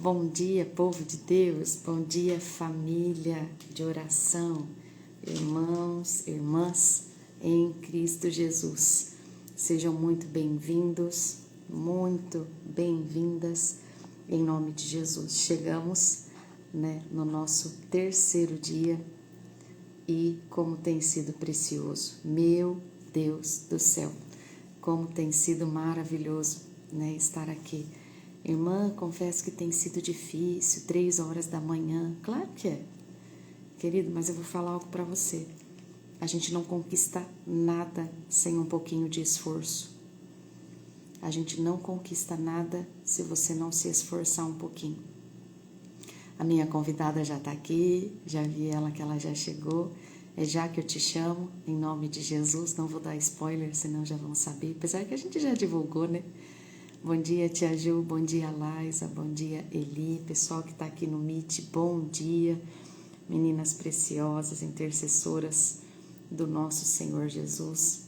Bom dia, povo de Deus. Bom dia, família de oração, irmãos, irmãs em Cristo Jesus. Sejam muito bem-vindos, muito bem-vindas em nome de Jesus. Chegamos, no nosso terceiro dia e como tem sido precioso. Meu Deus do céu, como tem sido maravilhoso, estar aqui. Irmã, confesso que tem sido difícil, 3 horas da manhã. Claro que é, querido, mas eu vou falar algo para você. A gente não conquista nada sem um pouquinho de esforço. A gente não conquista nada se você não se esforçar um pouquinho. A minha convidada já está aqui, já vi ela que ela já chegou. É já que eu te chamo, em nome de Jesus. Não vou dar spoiler, senão já vão saber. Apesar que a gente já divulgou, né? Bom dia, Tia Ju, bom dia, Laisa, bom dia, Eli, pessoal que está aqui no Meet, bom dia, meninas preciosas, intercessoras do nosso Senhor Jesus.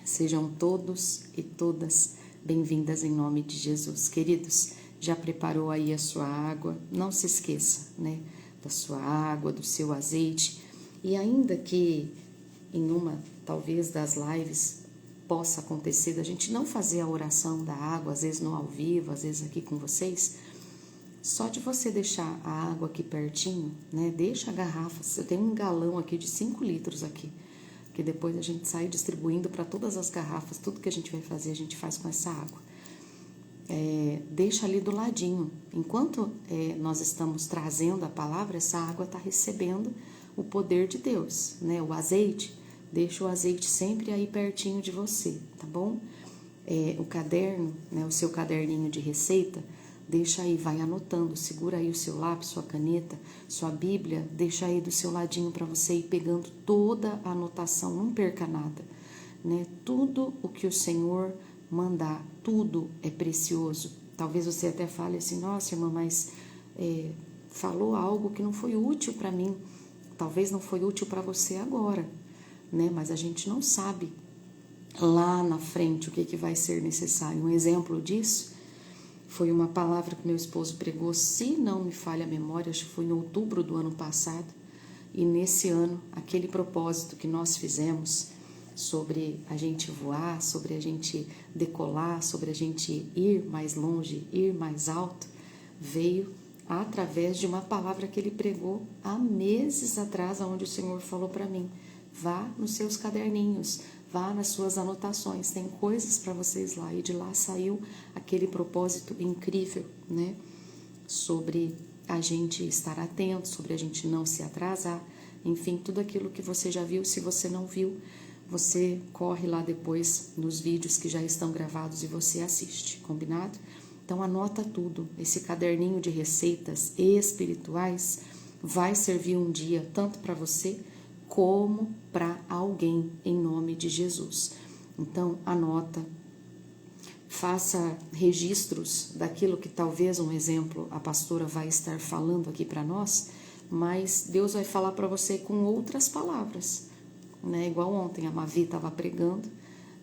Sejam todos e todas bem-vindas em nome de Jesus. Queridos, já preparou aí a sua água? Não se esqueça, da sua água, do seu azeite. E ainda que em uma, talvez, das lives possa acontecer da gente não fazer a oração da água, às vezes no ao vivo, às vezes aqui com vocês, só de você deixar a água aqui pertinho, deixa a garrafa, eu tenho um galão aqui de 5 litros aqui, que depois a gente sai distribuindo para todas as garrafas, tudo que a gente vai fazer a gente faz com essa água. Deixa ali do ladinho, enquanto nós estamos trazendo a palavra, essa água está recebendo o poder de Deus, o azeite. Deixa o azeite sempre aí pertinho de você, tá bom? O caderno, o seu caderninho de receita, deixa aí, vai anotando, segura aí o seu lápis, sua caneta, sua Bíblia, deixa aí do seu ladinho para você ir pegando toda a anotação, não perca nada, Tudo o que o Senhor mandar, tudo é precioso. Talvez você até fale assim, nossa irmã, mas falou algo que não foi útil para mim, talvez não foi útil para você agora, mas a gente não sabe lá na frente o que vai ser necessário. Um exemplo disso foi uma palavra que meu esposo pregou, se não me falha a memória, acho que foi em outubro do ano passado, e nesse ano, aquele propósito que nós fizemos sobre a gente voar, sobre a gente decolar, sobre a gente ir mais longe, ir mais alto, veio através de uma palavra que ele pregou há meses atrás, onde o Senhor falou para mim, vá nos seus caderninhos, vá nas suas anotações, tem coisas para vocês lá. E de lá saiu aquele propósito incrível, sobre a gente estar atento, sobre a gente não se atrasar, enfim, tudo aquilo que você já viu. Se você não viu, você corre lá depois nos vídeos que já estão gravados e você assiste, combinado? Então anota tudo, esse caderninho de receitas espirituais vai servir um dia tanto para você como para alguém em nome de Jesus. Então anota, faça registros daquilo que talvez, um exemplo, a pastora vai estar falando aqui para nós, mas Deus vai falar para você com outras palavras, Igual ontem a Mavi estava pregando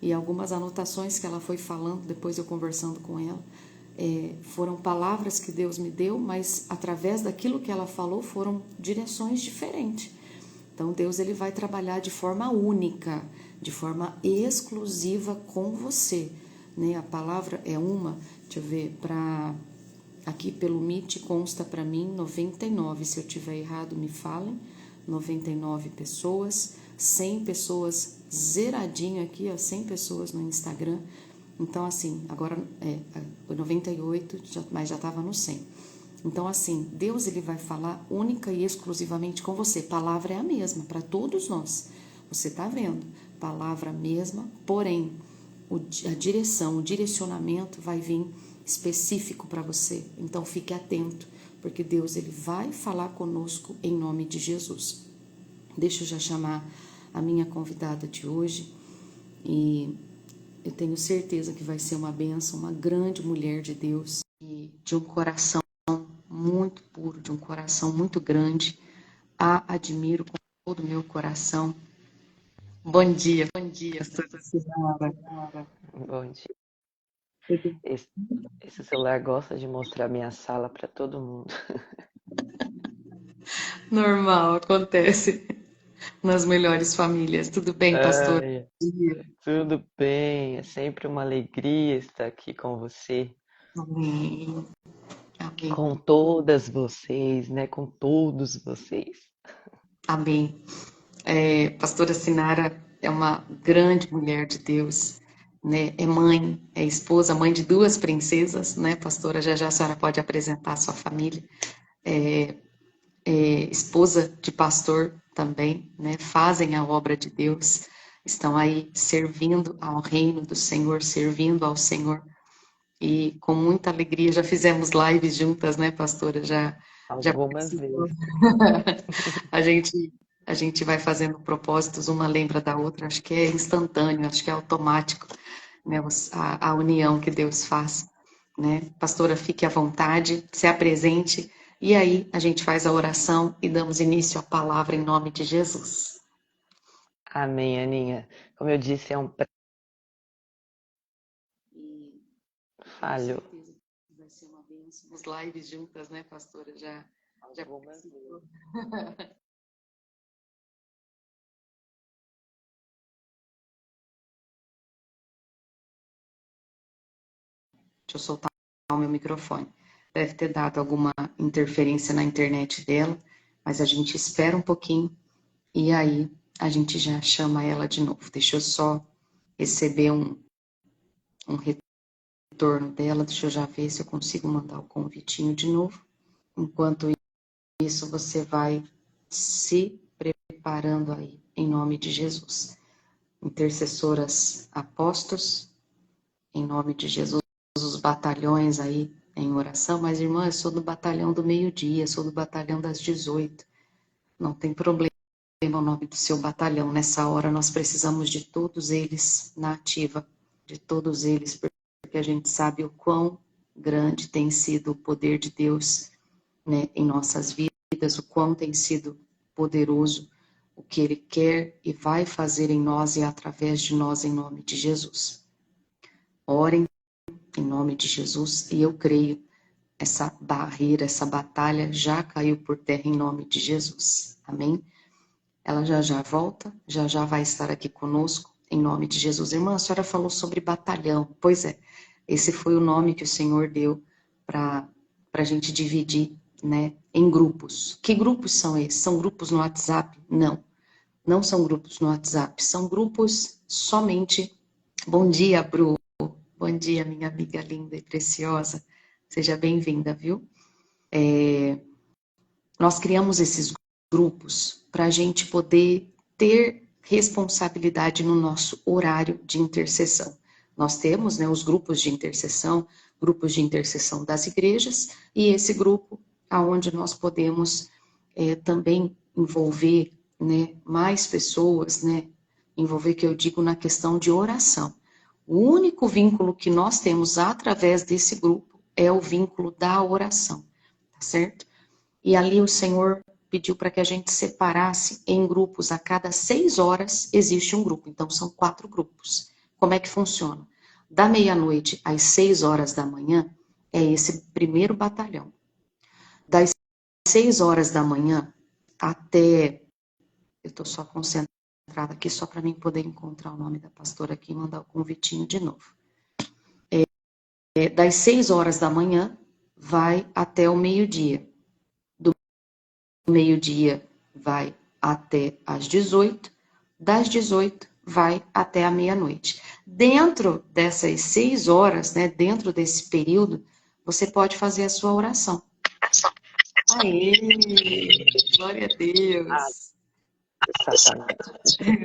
e algumas anotações que ela foi falando, depois eu conversando com ela, foram palavras que Deus me deu, mas através daquilo que ela falou foram direções diferentes. Então Deus ele vai trabalhar de forma única, de forma exclusiva com você, A palavra é uma, deixa eu ver, aqui pelo Meet consta para mim 99, se eu tiver errado me falem, 99 pessoas, 100 pessoas zeradinho aqui, 100 pessoas no Instagram. Então assim, agora 98, mas já estava no 100. Então assim, Deus ele vai falar única e exclusivamente com você. Palavra é a mesma para todos nós. Você está vendo? Palavra mesma, porém a direção, o direcionamento vai vir específico para você. Então fique atento, porque Deus ele vai falar conosco em nome de Jesus. Deixa eu já chamar a minha convidada de hoje e eu tenho certeza que vai ser uma bênção, uma grande mulher de Deus e de um coração muito puro, de um coração muito grande. A admiro com todo o meu coração. Bom dia, pastora Sinara. Bom dia. Esse, esse celular gosta de mostrar minha sala para todo mundo. Normal, acontece nas melhores famílias. Tudo bem, pastor? Ai, tudo bem, é sempre uma alegria estar aqui com você, Amém. Amém. com todas vocês, né? Com todos vocês. Amém. Pastora Sinara é uma grande mulher de Deus, né? É mãe, é esposa, mãe de duas princesas, né, pastora? Já já a senhora pode apresentar a sua família. Esposa de pastor também, né? Fazem a obra de Deus, estão aí servindo ao reino do Senhor, servindo ao Senhor. E com muita alegria já fizemos lives juntas, né, pastora? Já Algumas participou. vezes. A gente, a gente vai fazendo propósitos, uma lembra da outra, acho que é instantâneo, acho que é automático, né, a união que Deus faz, né? Pastora, fique à vontade, se apresente, e aí a gente faz a oração e damos início à palavra em nome de Jesus. Amém, Aninha. Como eu disse, é um E tenho falho. certeza que vai ser uma bênção. As lives juntas, né, pastora? Já Algumas participou. vezes. Deixa eu soltar o meu microfone. Deve ter dado alguma interferência na internet dela, mas a gente espera um pouquinho e aí a gente já chama ela de novo. Deixa eu só receber um retorno dela, deixa eu já ver se eu consigo mandar o convitinho de novo. Enquanto isso, você vai se preparando aí, em nome de Jesus. Intercessoras apóstolos, em nome de Jesus, os batalhões aí em oração, mas irmã, eu sou do batalhão do meio-dia, sou do batalhão das 18. Não tem problema o nome do seu batalhão. Nessa hora nós precisamos de todos eles na ativa, de todos eles, porque a gente sabe o quão grande tem sido o poder de Deus, né, em nossas vidas, o quão tem sido poderoso o que Ele quer e vai fazer em nós e através de nós, em nome de Jesus. Orem em nome de Jesus e eu creio, essa barreira, essa batalha já caiu por terra em nome de Jesus. Amém? Ela já já volta, já já vai estar aqui conosco, em nome de Jesus. Irmã, a senhora falou sobre batalhão. Pois é, esse foi o nome que o Senhor deu para a gente dividir, né, em grupos. Que grupos são esses? São grupos no WhatsApp? Não, não são grupos no WhatsApp, são grupos somente. Bom dia, Bru. Bom dia, minha amiga linda e preciosa. Seja bem-vinda, viu? Nós criamos esses grupos para a gente poder ter responsabilidade no nosso horário de intercessão. Nós temos, né, os grupos de intercessão das igrejas, e esse grupo aonde nós podemos também envolver, né, mais pessoas, né, envolver, que eu digo, na questão de oração. O único vínculo que nós temos através desse grupo é o vínculo da oração, tá certo? E ali o Senhor pediu para que a gente separasse em grupos. A cada 6 horas existe um grupo, então são 4 grupos. Como é que funciona? Da meia-noite às 6 horas da manhã é esse primeiro batalhão. Das 6 horas da manhã até... Eu estou só concentrada aqui só para mim poder encontrar o nome da pastora aqui e mandar o convitinho de novo. Das 6 horas da manhã vai até o meio-dia. Meio-dia vai até às 18, das 18 vai até a meia-noite. Dentro dessas 6 horas, né, dentro desse período, você pode fazer a sua oração. Aê! Glória a Ah, Deus! Satanás.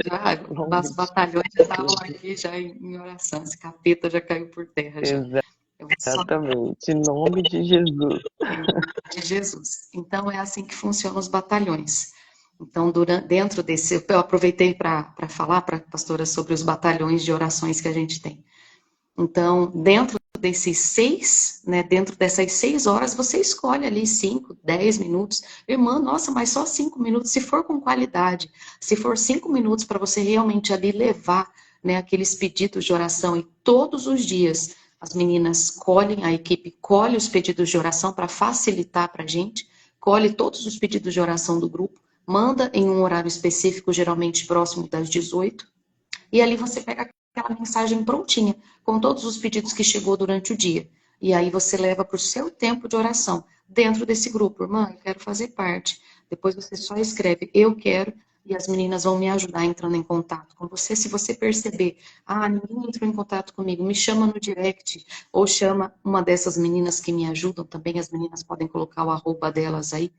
Já, Nome os de batalhões já estavam Jesus. aqui já em oração. Esse capeta já caiu por terra já. Eu vou só Exatamente. Em nome de Jesus. em nome de Jesus. Então, é assim que funcionam os batalhões. Então, dentro desse, eu aproveitei para falar para a pastora sobre os batalhões de orações que a gente tem. Então, dentro desses 6, né, dentro dessas 6 horas, você escolhe ali 5, 10 minutos. Irmã, nossa, mas só 5 minutos, se for com qualidade, se for 5 minutos para você realmente ali levar, né, aqueles pedidos de oração, e todos os dias As meninas colhem, a equipe colhe os pedidos de oração para facilitar para a gente, colhe todos os pedidos de oração do grupo, manda em um horário específico, geralmente próximo das 18, e ali você pega aquela mensagem prontinha, com todos os pedidos que chegou durante o dia. E aí você leva para o seu tempo de oração, dentro desse grupo. Irmã, eu quero fazer parte. Depois você só escreve, eu quero, e as meninas vão me ajudar entrando em contato com você. Se você perceber, ninguém entrou em contato comigo, me chama no direct, ou chama uma dessas meninas que me ajudam também, as meninas podem colocar o arroba delas aí,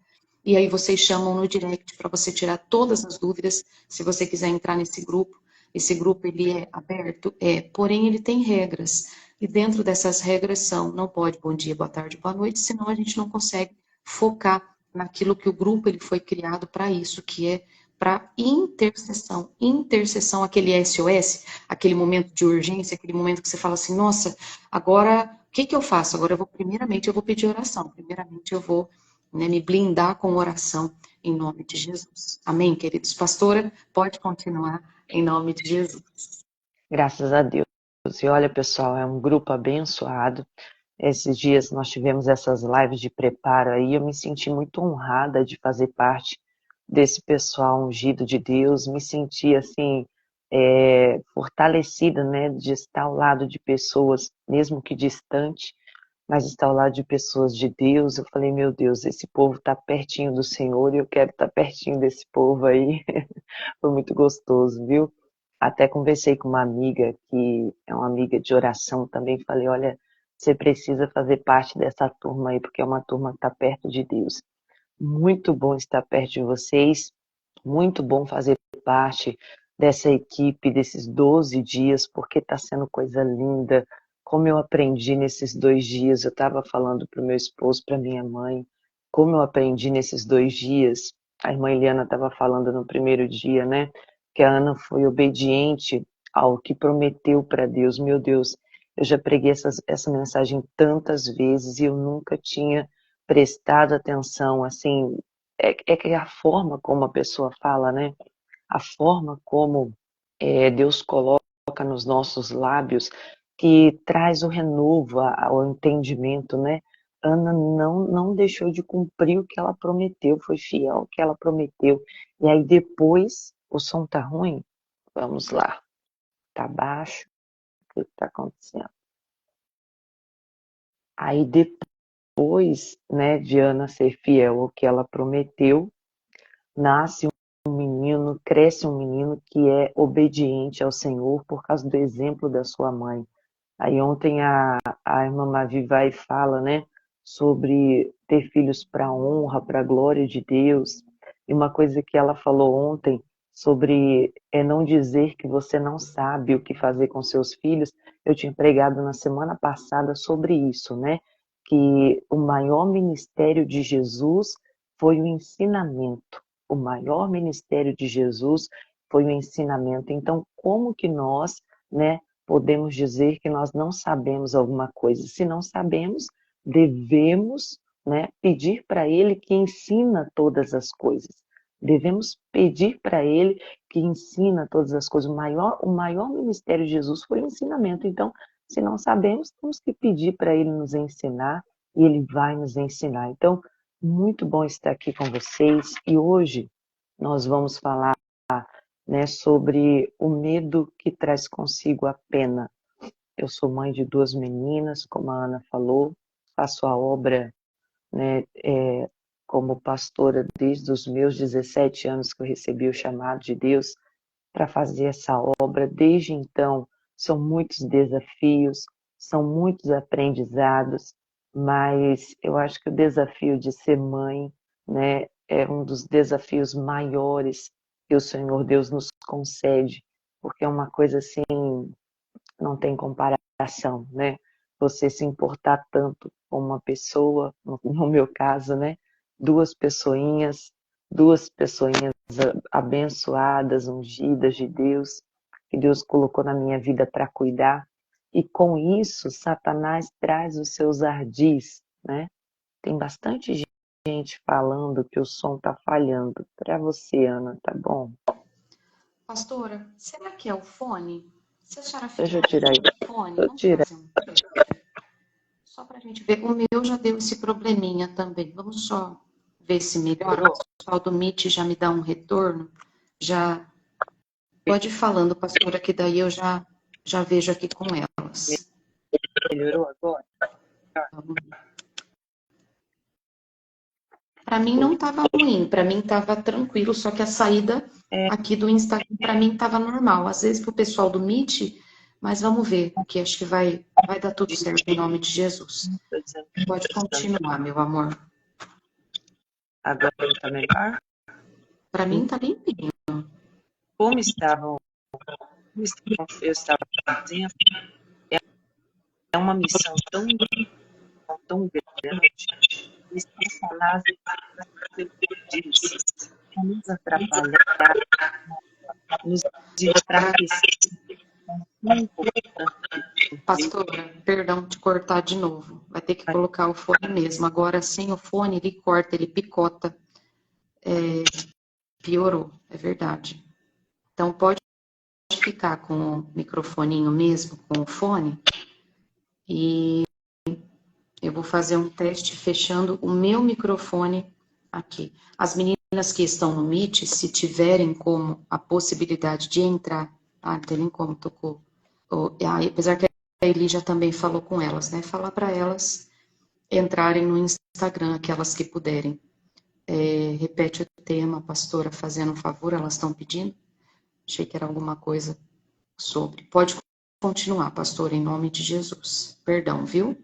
e aí vocês chamam no direct para você tirar todas as dúvidas, se você quiser entrar nesse grupo. Esse grupo ele é aberto, porém ele tem regras. E dentro dessas regras são, não pode bom dia, boa tarde, boa noite, senão a gente não consegue focar naquilo que o grupo ele foi criado para isso, que é para intercessão. Intercessão, aquele SOS, aquele momento de urgência, aquele momento que você fala assim, nossa, agora o que eu faço? Agora primeiramente eu vou pedir oração, primeiramente eu vou, né, me blindar com oração em nome de Jesus. Amém, queridos? Pastora, pode continuar em nome de Jesus. Graças a Deus. E olha, pessoal, é um grupo abençoado. Esses dias nós tivemos essas lives de preparo aí, eu me senti muito honrada de fazer parte desse pessoal ungido de Deus, me senti assim, fortalecida, né, de estar ao lado de pessoas, mesmo que distante, mas estar ao lado de pessoas de Deus. Eu falei, meu Deus, esse povo está pertinho do Senhor e eu quero estar pertinho desse povo aí. Foi muito gostoso, viu? Até conversei com uma amiga que é uma amiga de oração também, falei, olha, você precisa fazer parte dessa turma aí, porque é uma turma que está perto de Deus. Muito bom estar perto de vocês, muito bom fazer parte dessa equipe, desses 12 dias, porque está sendo coisa linda. Como eu aprendi nesses 2 dias, eu estava falando para o meu esposo, para minha mãe, como eu aprendi nesses 2 dias. A irmã Eliana estava falando no primeiro dia, né? Que a Ana foi obediente ao que prometeu para Deus. Meu Deus, eu já preguei essa mensagem tantas vezes e eu nunca tinha prestado atenção, assim, é que a forma como a pessoa fala, né? A forma como Deus coloca nos nossos lábios, que traz o renovo ao entendimento, né? Ana não deixou de cumprir o que ela prometeu, foi fiel ao que ela prometeu. E aí depois, o som tá ruim? Vamos lá. Tá baixo? O que tá acontecendo? Aí depois, né, de Ana ser fiel ao que ela prometeu, nasce um menino, cresce um menino que é obediente ao Senhor por causa do exemplo da sua mãe. Aí ontem a irmã Mavi vai e fala, né, sobre ter filhos para honra, para a glória de Deus. E uma coisa que ela falou ontem sobre não dizer que você não sabe o que fazer com seus filhos, eu tinha pregado na semana passada sobre isso, né? Que o maior ministério de Jesus foi o ensinamento. O maior ministério de Jesus foi o ensinamento. Então, como que nós, né, podemos dizer que nós não sabemos alguma coisa? Se não sabemos, devemos, né, pedir para Ele que ensina todas as coisas. Devemos pedir para Ele que ensina todas as coisas. O maior ministério de Jesus foi o ensinamento. Então, se não sabemos, temos que pedir para Ele nos ensinar e Ele vai nos ensinar. Então, muito bom estar aqui com vocês e hoje nós vamos falar, né, sobre o medo que traz consigo a pena. Eu sou mãe de 2 meninas, como a Ana falou, faço a obra, né, como pastora desde os meus 17 anos que eu recebi o chamado de Deus para fazer essa obra. Desde então, são muitos desafios, são muitos aprendizados, mas eu acho que o desafio de ser mãe, né, é um dos desafios maiores que o Senhor Deus nos concede, porque é uma coisa assim, não tem comparação, né? Você se importar tanto com uma pessoa, no meu caso, né? Duas pessoinhas abençoadas, ungidas de Deus, que Deus colocou na minha vida para cuidar. E com isso, Satanás traz os seus ardis, né? Tem bastante gente falando que o som está falhando. Para você, Ana, tá bom? Pastora, será que é o fone? Se a senhora Deixa fizer eu tirar aí. o fone, Eu vamos tirar fazer um. Só para a gente ver, o meu já deu esse probleminha também. Vamos só ver se melhora. Melhorou? O pessoal do Meet já me dá um retorno. Já pode ir falando, pastora, que daí eu já vejo aqui com elas. Melhorou agora? Para mim não estava ruim, para mim estava tranquilo, só que a saída É, aqui do Instagram para mim estava normal. Às vezes para o pessoal do Meet, mas vamos ver, que acho que vai dar tudo certo em nome de Jesus. tô dizendo Pode continuar, meu amor. agora está melhor. Para mim tá limpinho. Como estavam, eu estava dizendo, é uma missão tão grande. E Satanás diz para nos atrapalhar, nos enfraquecer. Não é importante Pastora, perdão te cortar de novo. Vai ter que colocar o fone mesmo. Agora, sem o fone, ele corta, ele picota. Piorou, é verdade. Então, pode ficar com o microfoninho mesmo, com o fone. E eu vou fazer um teste fechando o meu microfone aqui. As meninas que estão no Meet, se tiverem como a possibilidade de entrar. Ah, não tem nem como, tocou. Apesar que a Elígia também falou com elas, né? Falar para elas entrarem no Instagram, aquelas que puderem. Repete o tema, pastora, fazendo um favor, elas estão pedindo. Achei que era alguma coisa sobre. Pode continuar, pastora, em nome de Jesus. Perdão, viu?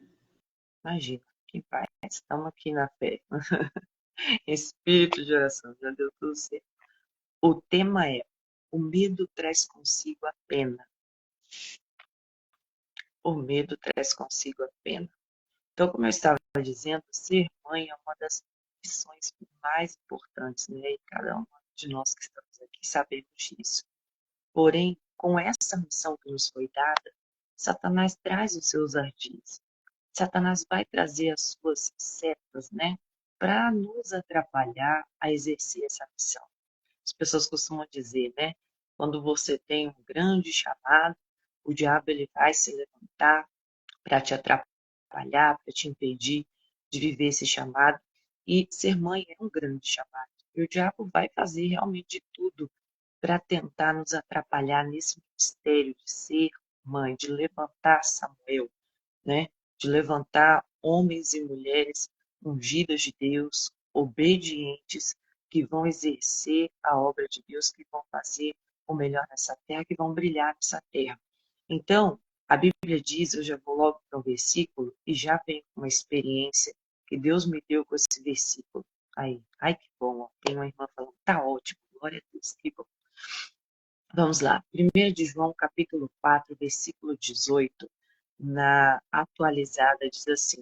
Imagina, que paz. Estamos aqui na fé. Espírito de oração, já deu tudo certo. O tema é: o medo traz consigo a pena. O medo traz consigo a pena. Então, como eu estava dizendo, ser mãe é uma das missões mais importantes, né? E cada um de nós que estamos aqui sabemos disso. Porém, com essa missão que nos foi dada, Satanás traz os seus ardis. Satanás vai trazer as suas setas, né? Para nos atrapalhar a exercer essa missão. As pessoas costumam dizer, né? Quando você tem um grande chamado, o diabo ele vai se levantar para te atrapalhar, para te impedir de viver esse chamado. E ser mãe é um grande chamado. E o diabo vai fazer realmente de tudo para tentar nos atrapalhar nesse mistério de ser mãe, de levantar Samuel, né? De levantar homens e mulheres ungidas de Deus, obedientes, que vão exercer a obra de Deus, que vão fazer o melhor nessa terra, que vão brilhar nessa terra. Então, a Bíblia diz, eu já vou logo para o versículo, e já venho com uma experiência que Deus me deu com esse versículo. Aí, ai que bom, ó. Tem uma irmã falando, tá ótimo, glória a Deus, que bom. Vamos lá, 1 de João, capítulo 4, versículo 18, na atualizada, diz assim: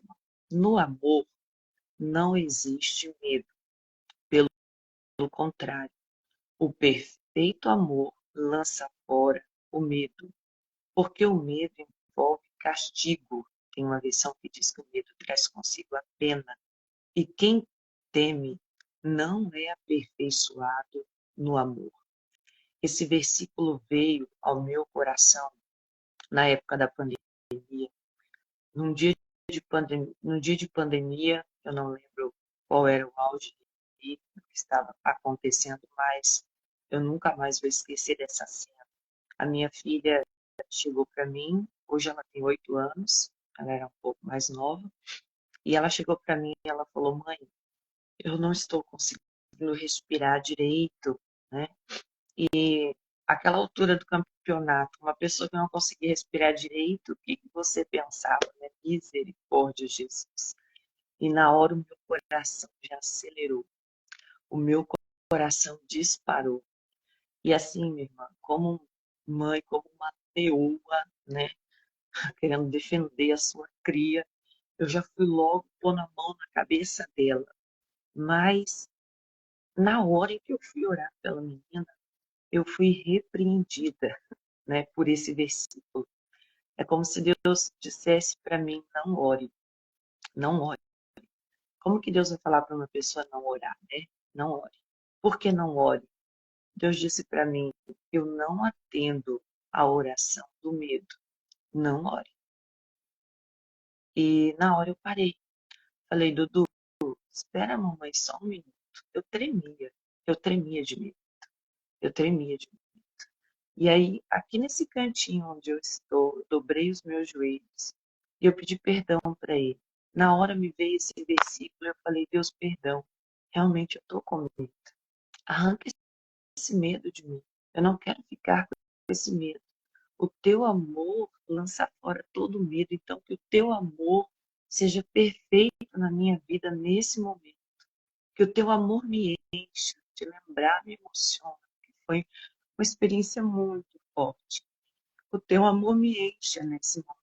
no amor não existe medo, pelo contrário, o perfeito amor lança fora o medo, porque o medo envolve castigo. Tem uma versão que diz que o medo traz consigo a pena, e quem teme não é aperfeiçoado no amor. Esse versículo veio ao meu coração na época da pandemia. Num dia de pandemia, eu não lembro qual era o auge que estava acontecendo, mas eu nunca mais vou esquecer dessa cena. A minha filha chegou para mim, hoje ela tem 8 anos, ela era um pouco mais nova, e ela chegou para mim e ela falou: mãe, eu não estou conseguindo respirar direito, né? E aquela altura do campeonato, uma pessoa que não conseguia respirar direito, o que que você pensava, né? Misericórdia, Jesus. E na hora o meu coração já acelerou, o meu coração disparou. E assim, minha irmã, como mãe, como uma leoa, né? Querendo defender a sua cria, eu já fui logo pôr na mão na cabeça dela. Mas na hora em que eu fui orar pela menina, eu fui repreendida, né, por esse versículo. É como se Deus dissesse para mim: não ore, não ore. Como que Deus vai falar para uma pessoa não orar, né? Não ore. Por que não ore? Deus disse para mim: eu não atendo a oração do medo. Não ore. E na hora eu parei. Falei, Dudu, espera, mamãe, só um minuto. Eu tremia de medo, eu tremia de medo. E aí, aqui nesse cantinho onde eu estou, eu dobrei os meus joelhos e eu pedi perdão para ele. Na hora me veio esse versículo, eu falei, Deus, perdão. Realmente eu estou com medo. Arranca esse medo de mim. Eu não quero ficar com esse medo. O teu amor lança fora todo medo. Então, que o teu amor seja perfeito na minha vida nesse momento. Que o teu amor me encha, de lembrar, me emociona. Que foi uma experiência muito forte. O teu amor me encha nesse momento.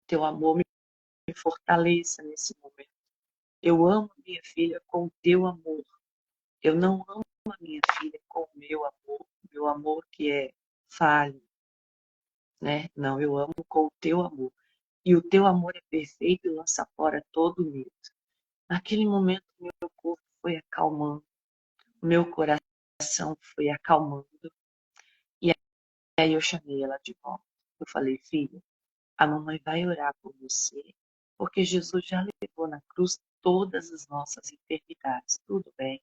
O teu amor me fortaleça nesse momento. Eu amo minha filha com o teu amor. Eu não amo a minha filha com o meu amor que é falho, né? Não, eu amo com o teu amor. E o teu amor é perfeito e lança fora todo medo. Naquele momento, meu corpo foi acalmando, meu coração foi acalmando. E aí eu chamei ela de volta. Eu falei, filha, a mamãe vai orar por você, porque Jesus já levou na cruz todas as nossas enfermidades. Tudo bem?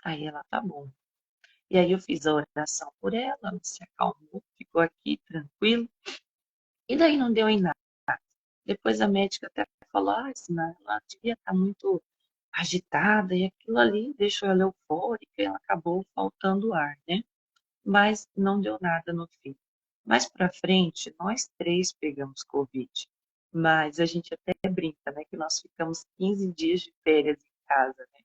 Aí ela, tá bom. E aí eu fiz a oração por ela, ela se acalmou, ficou aqui tranquilo. E daí não deu em nada. Depois a médica até falou, ah, Sina, ela devia estar muito agitada e aquilo ali deixou ela eufórica e ela acabou faltando ar, né? Mas não deu nada no fim. Mais pra frente, nós três pegamos Covid. Mas a gente até brinca, né? Que nós ficamos 15 dias de férias em casa, né?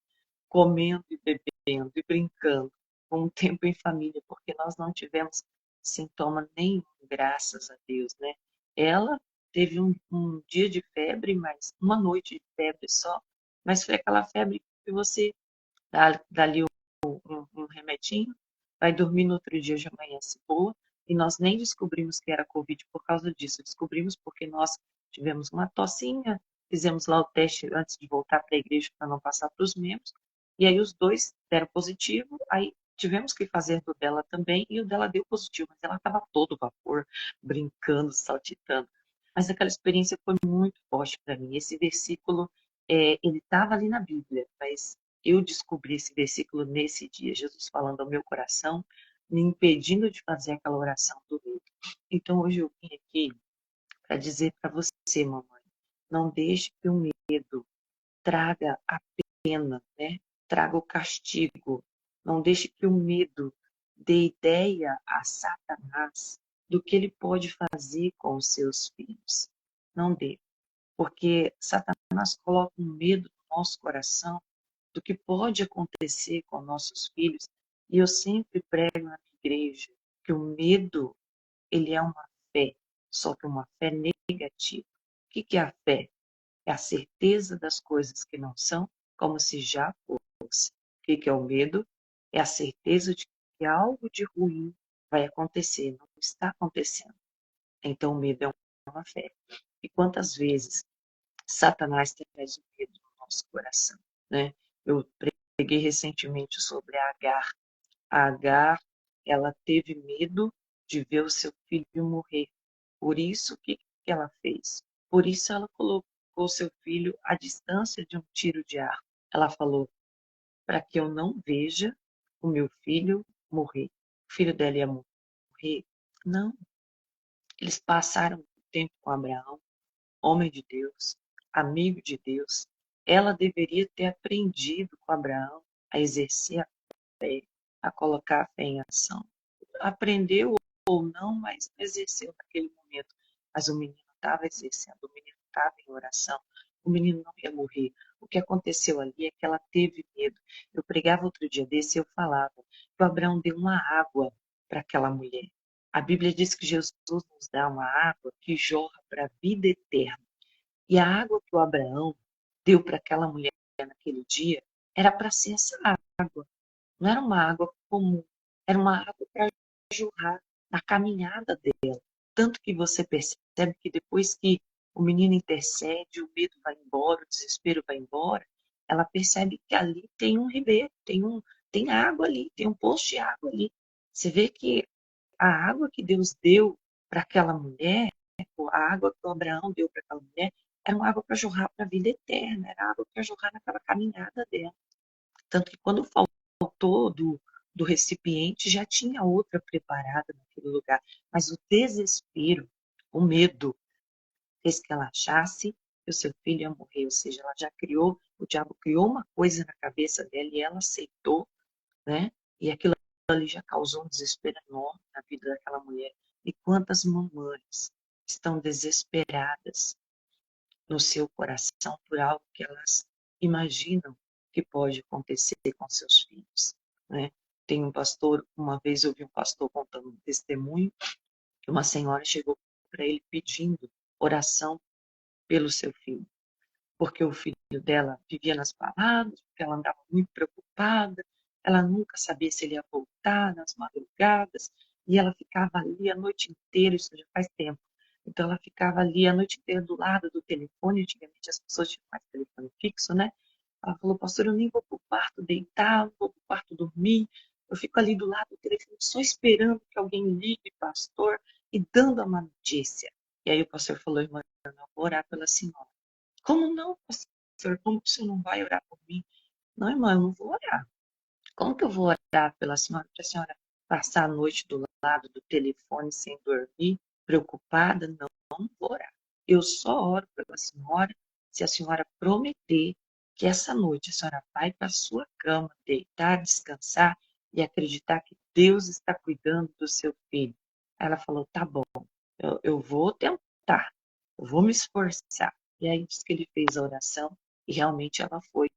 Comendo e bebendo e brincando, com um tempo em família, porque nós não tivemos sintoma nenhum, graças a Deus, né? Ela teve um dia de febre, mas uma noite de febre só, mas foi aquela febre que você dá ali um remedinho, vai dormir no outro dia de amanhece boa, e nós nem descobrimos que era Covid por causa disso, descobrimos porque nós tivemos uma tossinha, fizemos lá o teste antes de voltar para a igreja para não passar para os membros, e aí os dois deram positivo, aí tivemos que fazer do dela também, e o dela deu positivo, mas ela estava todo vapor, brincando, saltitando. Mas aquela experiência foi muito forte para mim. Esse versículo, ele estava ali na Bíblia, mas eu descobri esse versículo nesse dia, Jesus falando ao meu coração, me impedindo de fazer aquela oração do medo. Então hoje eu vim aqui para dizer para você, mamãe, não deixe que o medo traga a pena, né? Traga o castigo. Não deixe que o medo dê ideia a Satanás do que ele pode fazer com os seus filhos. Não dê, porque Satanás coloca um medo no nosso coração do que pode acontecer com nossos filhos. E eu sempre prego na igreja que o medo, ele é uma fé, só que uma fé negativa. O que é a fé? É a certeza das coisas que não são, como se já fosse. O que é o medo? É a certeza de que algo de ruim vai acontecer, não está acontecendo. Então o medo é uma fé. E quantas vezes Satanás traz o medo no nosso coração, né? Eu preguei recentemente sobre a Agar. A Agar, ela teve medo de ver o seu filho morrer. Por isso, o que ela fez? Por isso ela colocou seu filho à distância de um tiro de arco. Ela falou, para que eu não veja o meu filho morrer. O filho dela ia morrer? Não. Eles passaram tempo com Abraão, homem de Deus, amigo de Deus. Ela deveria ter aprendido com Abraão a exercer a fé, a colocar a fé em ação. Aprendeu ou não, mas exerceu naquele momento. Mas o menino estava exercendo, o menino estava em oração, o menino não ia morrer. O que aconteceu ali é que ela teve medo. Eu pregava outro dia desse e eu falava que o Abraão deu uma água para aquela mulher. A Bíblia diz que Jesus nos dá uma água que jorra para a vida eterna. E a água que o Abraão deu para aquela mulher naquele dia era para ser essa água. Não era uma água comum, era uma água para jorrar na caminhada dela. Tanto que você percebe que depois que o menino intercede, o medo vai embora, o desespero vai embora, ela percebe que ali tem um ribeiro, tem água ali, tem um poço de água ali. Você vê que a água que Deus deu para aquela mulher, a água que o Abraão deu para aquela mulher, era uma água para jorrar para a vida eterna, era água para jorrar naquela caminhada dela. Tanto que quando faltou do recipiente, já tinha outra preparada naquele lugar. Mas o desespero, o medo, fez que ela achasse que o seu filho ia morrer. Ou seja, ela já criou, o diabo criou uma coisa na cabeça dela e ela aceitou, né? E aquilo ali já causou um desespero enorme na vida daquela mulher. E quantas mamães estão desesperadas no seu coração por algo que elas imaginam que pode acontecer com seus filhos, né? Tem um pastor, uma vez eu vi um pastor contando um testemunho que uma senhora chegou para ele pedindo oração pelo seu filho, porque o filho dela vivia nas baladas, porque ela andava muito preocupada, ela nunca sabia se ele ia voltar nas madrugadas, e ela ficava ali a noite inteira, isso já faz tempo. Então ela ficava ali a noite inteira do lado do telefone, antigamente as pessoas tinham mais telefone fixo, né? Ela falou, pastor, eu nem vou pro quarto deitar, não vou pro quarto dormir, eu fico ali do lado do telefone só esperando que alguém ligue, pastor, e dando a má notícia. E aí o pastor falou, irmã, eu não vou orar pela senhora. Como não, pastor? Como que o senhor não vai orar por mim? Não, irmã, eu não vou orar. Como que eu vou orar pela senhora, para a senhora passar a noite do lado do telefone sem dormir, preocupada? Não, não vou orar. Eu só oro pela senhora se a senhora prometer que essa noite a senhora vai para a sua cama, deitar, descansar e acreditar que Deus está cuidando do seu filho. Ela falou, tá bom, eu vou tentar, eu vou me esforçar. E aí diz que ele fez a oração e realmente ela foi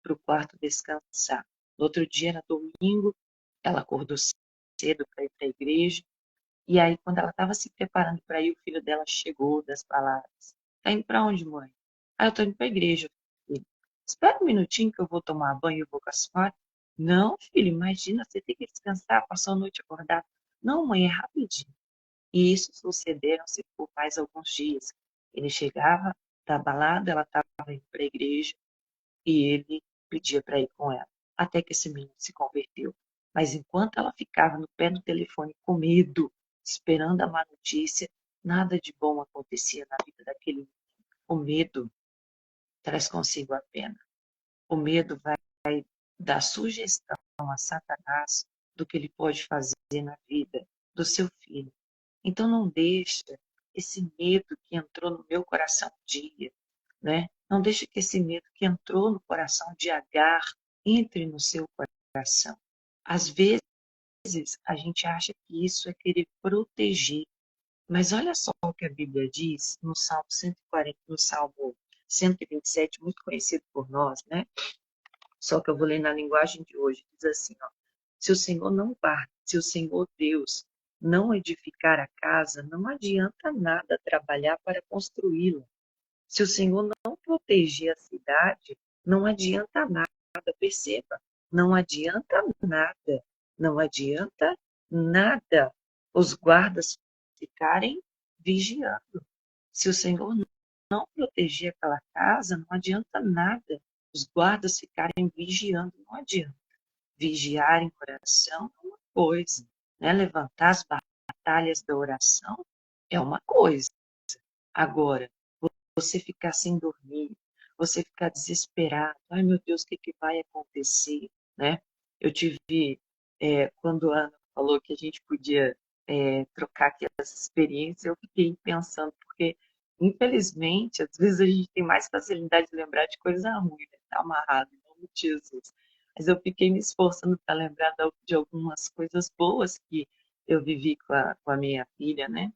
para o quarto descansar. No outro dia, era domingo, ela acordou cedo para ir para a igreja. E aí, quando ela estava se preparando para ir, o filho dela chegou das palavras. Tá indo para onde, mãe? Ah, eu tô indo para a igreja, filho. Espera um minutinho que eu vou tomar banho e vou com a senhora. Não, filho, imagina, você tem que descansar, passou a noite acordada. Não, mãe, é rapidinho. E isso sucederam-se por mais alguns dias. Ele chegava da balada, ela estava indo para a igreja e ele pedia para ir com ela. Até que esse menino se converteu. Mas enquanto ela ficava no pé do telefone com medo, esperando a má notícia, nada de bom acontecia na vida daquele menino. O medo traz consigo a pena. O medo vai dar sugestão a Satanás do que ele pode fazer na vida do seu filho. Então não deixa esse medo que entrou no meu coração um dia, né? Não deixa que esse medo que entrou no coração de Agar entre no seu coração. Às vezes a gente acha que isso é querer proteger, mas olha só o que a Bíblia diz no Salmo 140, no Salmo 127, muito conhecido por nós, né? Só que eu vou ler na linguagem de hoje, diz assim, ó, se o Senhor não guarda, se o Senhor Deus não edificar a casa, não adianta nada trabalhar para construí-la. Se o Senhor não proteger a cidade, não adianta nada, perceba, não adianta nada, não adianta nada os guardas ficarem vigiando. Se o Senhor não proteger aquela casa, não adianta nada os guardas ficarem vigiando, não adianta. Vigiar em oração é uma coisa, né? Levantar as batalhas da oração é uma coisa. Agora, você ficar sem dormir, você ficar desesperado, ai meu Deus, o que, que vai acontecer, né? Eu tive, quando a Ana falou que a gente podia trocar aqui essa experiência, eu fiquei pensando, porque infelizmente, às vezes a gente tem mais facilidade de lembrar de coisa ruim, né? Tá amarrado, em nome de Jesus. Mas eu fiquei me esforçando para lembrar de algumas coisas boas que eu vivi com a minha filha, né?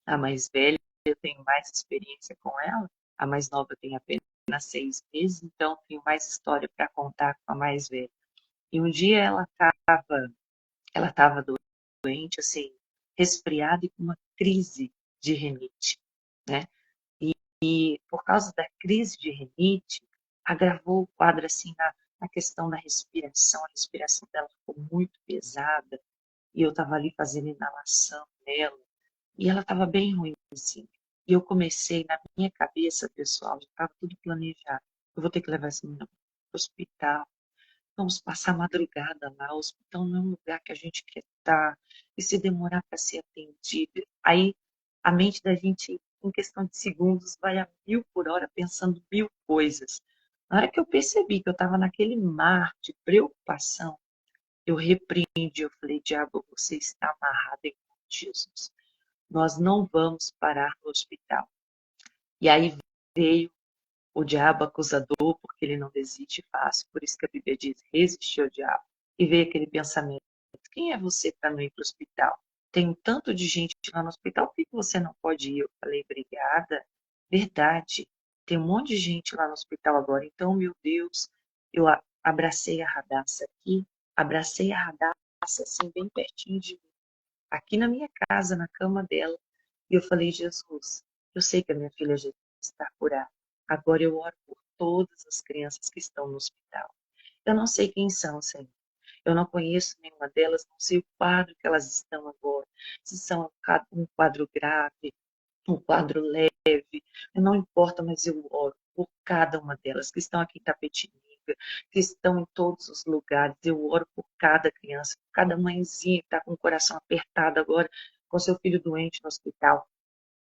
A mais velha, eu tenho mais experiência com ela, a mais nova tem apenas 6 meses, então tenho mais história para contar com a mais velha. E um dia ela estava doente, assim, resfriada e com uma crise de rinite, né? E por causa da crise de rinite, agravou o quadro assim na questão da respiração. A respiração dela ficou muito pesada e eu estava ali fazendo inalação nela e ela estava bem ruim, assim. E eu comecei, na minha cabeça, pessoal, já estava tudo planejado. Eu vou ter que levar essa menina para o hospital. Vamos passar a madrugada lá. O hospital não é um lugar que a gente quer estar. E se demorar para ser atendido. Aí a mente da gente em questão de segundos, vai a 1000 por hora pensando 1000 coisas. Na hora que eu percebi que eu estava naquele mar de preocupação, eu repreendi, eu falei, diabo, você está amarrado em nome de Jesus. Nós não vamos parar no hospital. E aí veio o diabo acusador, porque ele não desiste fácil. Por isso que a Bíblia diz, resistir ao diabo. E veio aquele pensamento, quem é você para não ir para o hospital? Tem um tanto de gente lá no hospital, por que você não pode ir? Eu falei, obrigada. Verdade, tem um monte de gente lá no hospital agora. Então, meu Deus, eu abracei a Radassa aqui, abracei a Radassa assim, bem pertinho de mim, aqui na minha casa, na cama dela. E eu falei, Jesus, eu sei que a minha filha já está curada. Agora eu oro por todas as crianças que estão no hospital. Eu não sei quem são, Senhor. Eu não conheço nenhuma delas, não sei o quadro que elas estão agora. Se são um quadro grave, um quadro leve, não importa, mas eu oro por cada uma delas que estão aqui em Tapetininga, que estão em todos os lugares. Eu oro por cada criança, por cada mãezinha que está com o coração apertado agora, com seu filho doente no hospital.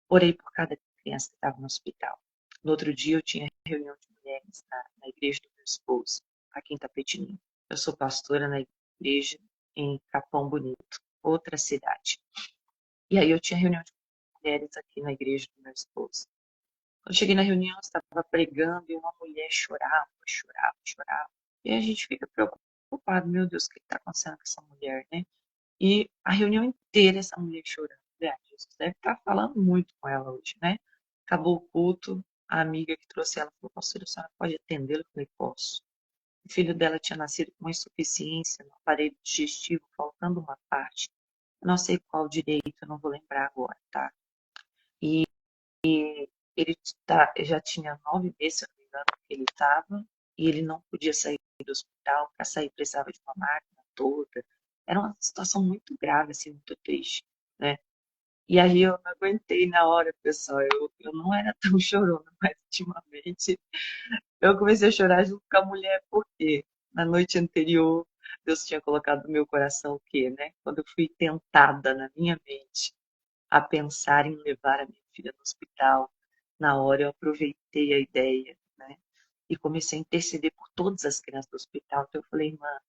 Orei por cada criança que estava no hospital. No outro dia eu tinha reunião de mulheres na igreja do meu esposo, aqui em Tapetininga. Eu sou pastora na igreja em Capão Bonito, outra cidade. E aí eu tinha reunião de mulheres aqui na igreja do meu esposo. Quando eu cheguei na reunião, eu estava pregando e uma mulher chorava, chorava, chorava. E a gente fica preocupado, meu Deus, o que está acontecendo com essa mulher, né? E a reunião inteira, essa mulher chorando. Jesus deve estar falando muito com ela hoje, né? Acabou o culto, a amiga que trouxe ela falou, pastora, a senhora pode atendê-la? Eu falei, posso. O filho dela tinha nascido com uma insuficiência no aparelho digestivo, faltando uma parte. Eu não sei qual direito, eu não vou lembrar agora, tá? E ele já tinha 9 meses, se eu não me engano, que ele estava, e ele não podia sair do hospital. Para sair precisava de uma máquina toda. Era uma situação muito grave, assim, muito triste, né? E aí eu não aguentei na hora, pessoal. Eu não era tão chorona, mas ultimamente eu comecei a chorar junto com a mulher, porque na noite anterior Deus tinha colocado no meu coração o quê, né? Quando eu fui tentada na minha mente a pensar em levar a minha filha no hospital, na hora eu aproveitei a ideia, né? E comecei a interceder por todas as crianças do hospital. Então eu falei, irmã, a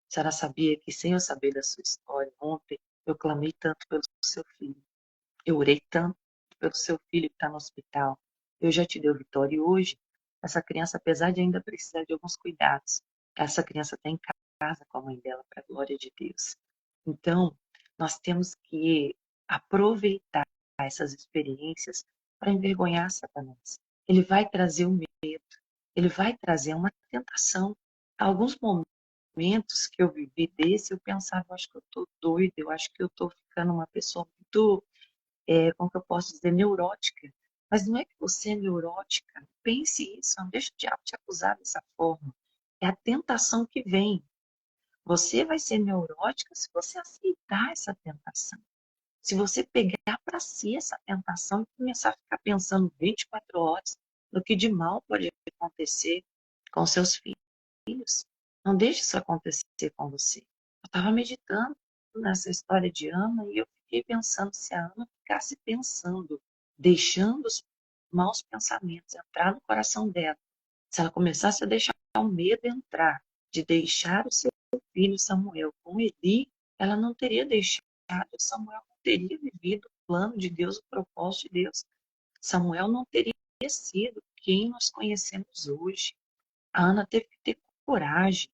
senhora sabia que sem eu saber da sua história, ontem eu clamei tanto pelo seu filho. Eu orei tanto pelo seu filho que está no hospital. Eu já te deu vitória. E hoje, essa criança, apesar de ainda precisar de alguns cuidados, essa criança está em casa com a mãe dela, para a glória de Deus. Então, nós temos que aproveitar essas experiências para envergonhar Satanás. Ele vai trazer o medo, ele vai trazer uma tentação. Alguns momentos que eu vivi desse, eu pensava, eu acho que eu estou doida, eu acho que eu estou ficando uma pessoa muito como que eu posso dizer, neurótica. Mas não é que você é neurótica. Pense isso, não deixa o diabo te acusar dessa forma. É a tentação que vem. Você vai ser neurótica se você aceitar essa tentação. Se você pegar para si essa tentação e começar a ficar pensando 24 horas no que de mal pode acontecer com seus filhos, não deixe isso acontecer com você. Eu estava meditando nessa história de Ana e eu fiquei pensando se a Ana ficasse pensando, deixando os maus pensamentos entrar no coração dela, se ela começasse a deixar o medo entrar, de deixar o seu filho Samuel com Eli, ela não teria deixado, Samuel não teria vivido o plano de Deus, o propósito de Deus. Samuel não teria sido quem nós conhecemos hoje. A Ana teve que ter coragem.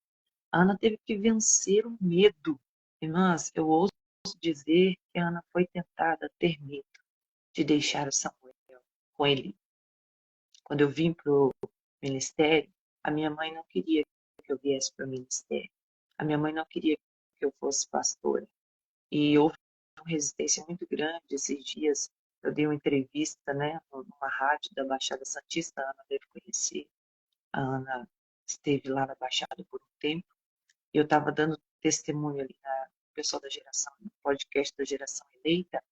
A Ana teve que vencer o medo. Irmãs, eu ouso dizer que a Ana foi tentada a ter medo de deixar o Samuel com ele. Quando eu vim para o ministério, a minha mãe não queria que eu viesse para o ministério. A minha mãe não queria que eu fosse pastora. E houve uma resistência muito grande esses dias. Eu dei uma entrevista, né, numa rádio da Baixada Santista, a Ana deve conhecer. A Ana esteve lá na Baixada por um tempo. E eu estava dando testemunho ali na pessoa da geração, no podcast da geração eleita.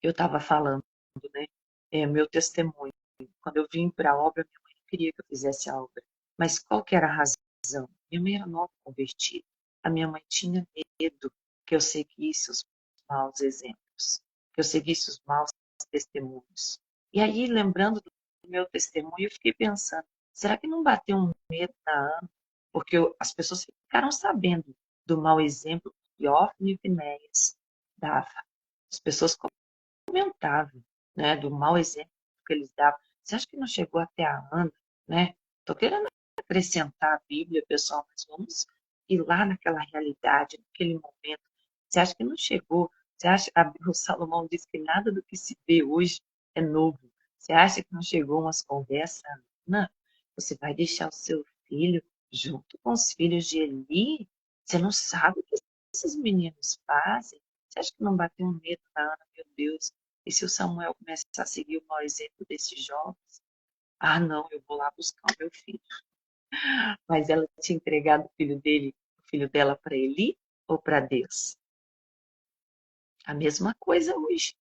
Eu estava falando, né, meu testemunho. Quando eu vim para a obra, minha mãe não queria que eu fizesse a obra. Mas qual que era a razão? Minha mãe era nova convertida. A minha mãe tinha medo que eu seguisse os maus exemplos, que eu seguisse os maus testemunhos. E aí, lembrando do meu testemunho, eu fiquei pensando, será que não bateu um medo na Ana? Porque as pessoas ficaram sabendo do mau exemplo que Ofne e Finéias dava. As pessoas comentavam, né, do mau exemplo que eles davam. Você acha que não chegou até a Ana, né? Estou querendo acrescentar a Bíblia, pessoal, mas vamos ir lá naquela realidade, naquele momento. Você acha que não chegou? Você acha, o Salomão diz que nada do que se vê hoje é novo. Você acha que não chegou umas conversas? Ana, você vai deixar o seu filho junto com os filhos de Eli? Você não sabe o que esses meninos fazem? Você acha que não bateu um medo na Ana, meu Deus? E se o Samuel começar a seguir o mau exemplo desses jovens? Ah, não, eu vou lá buscar o meu filho. Mas ela tinha entregado o filho dela para Eli ou para Deus? A mesma coisa hoje.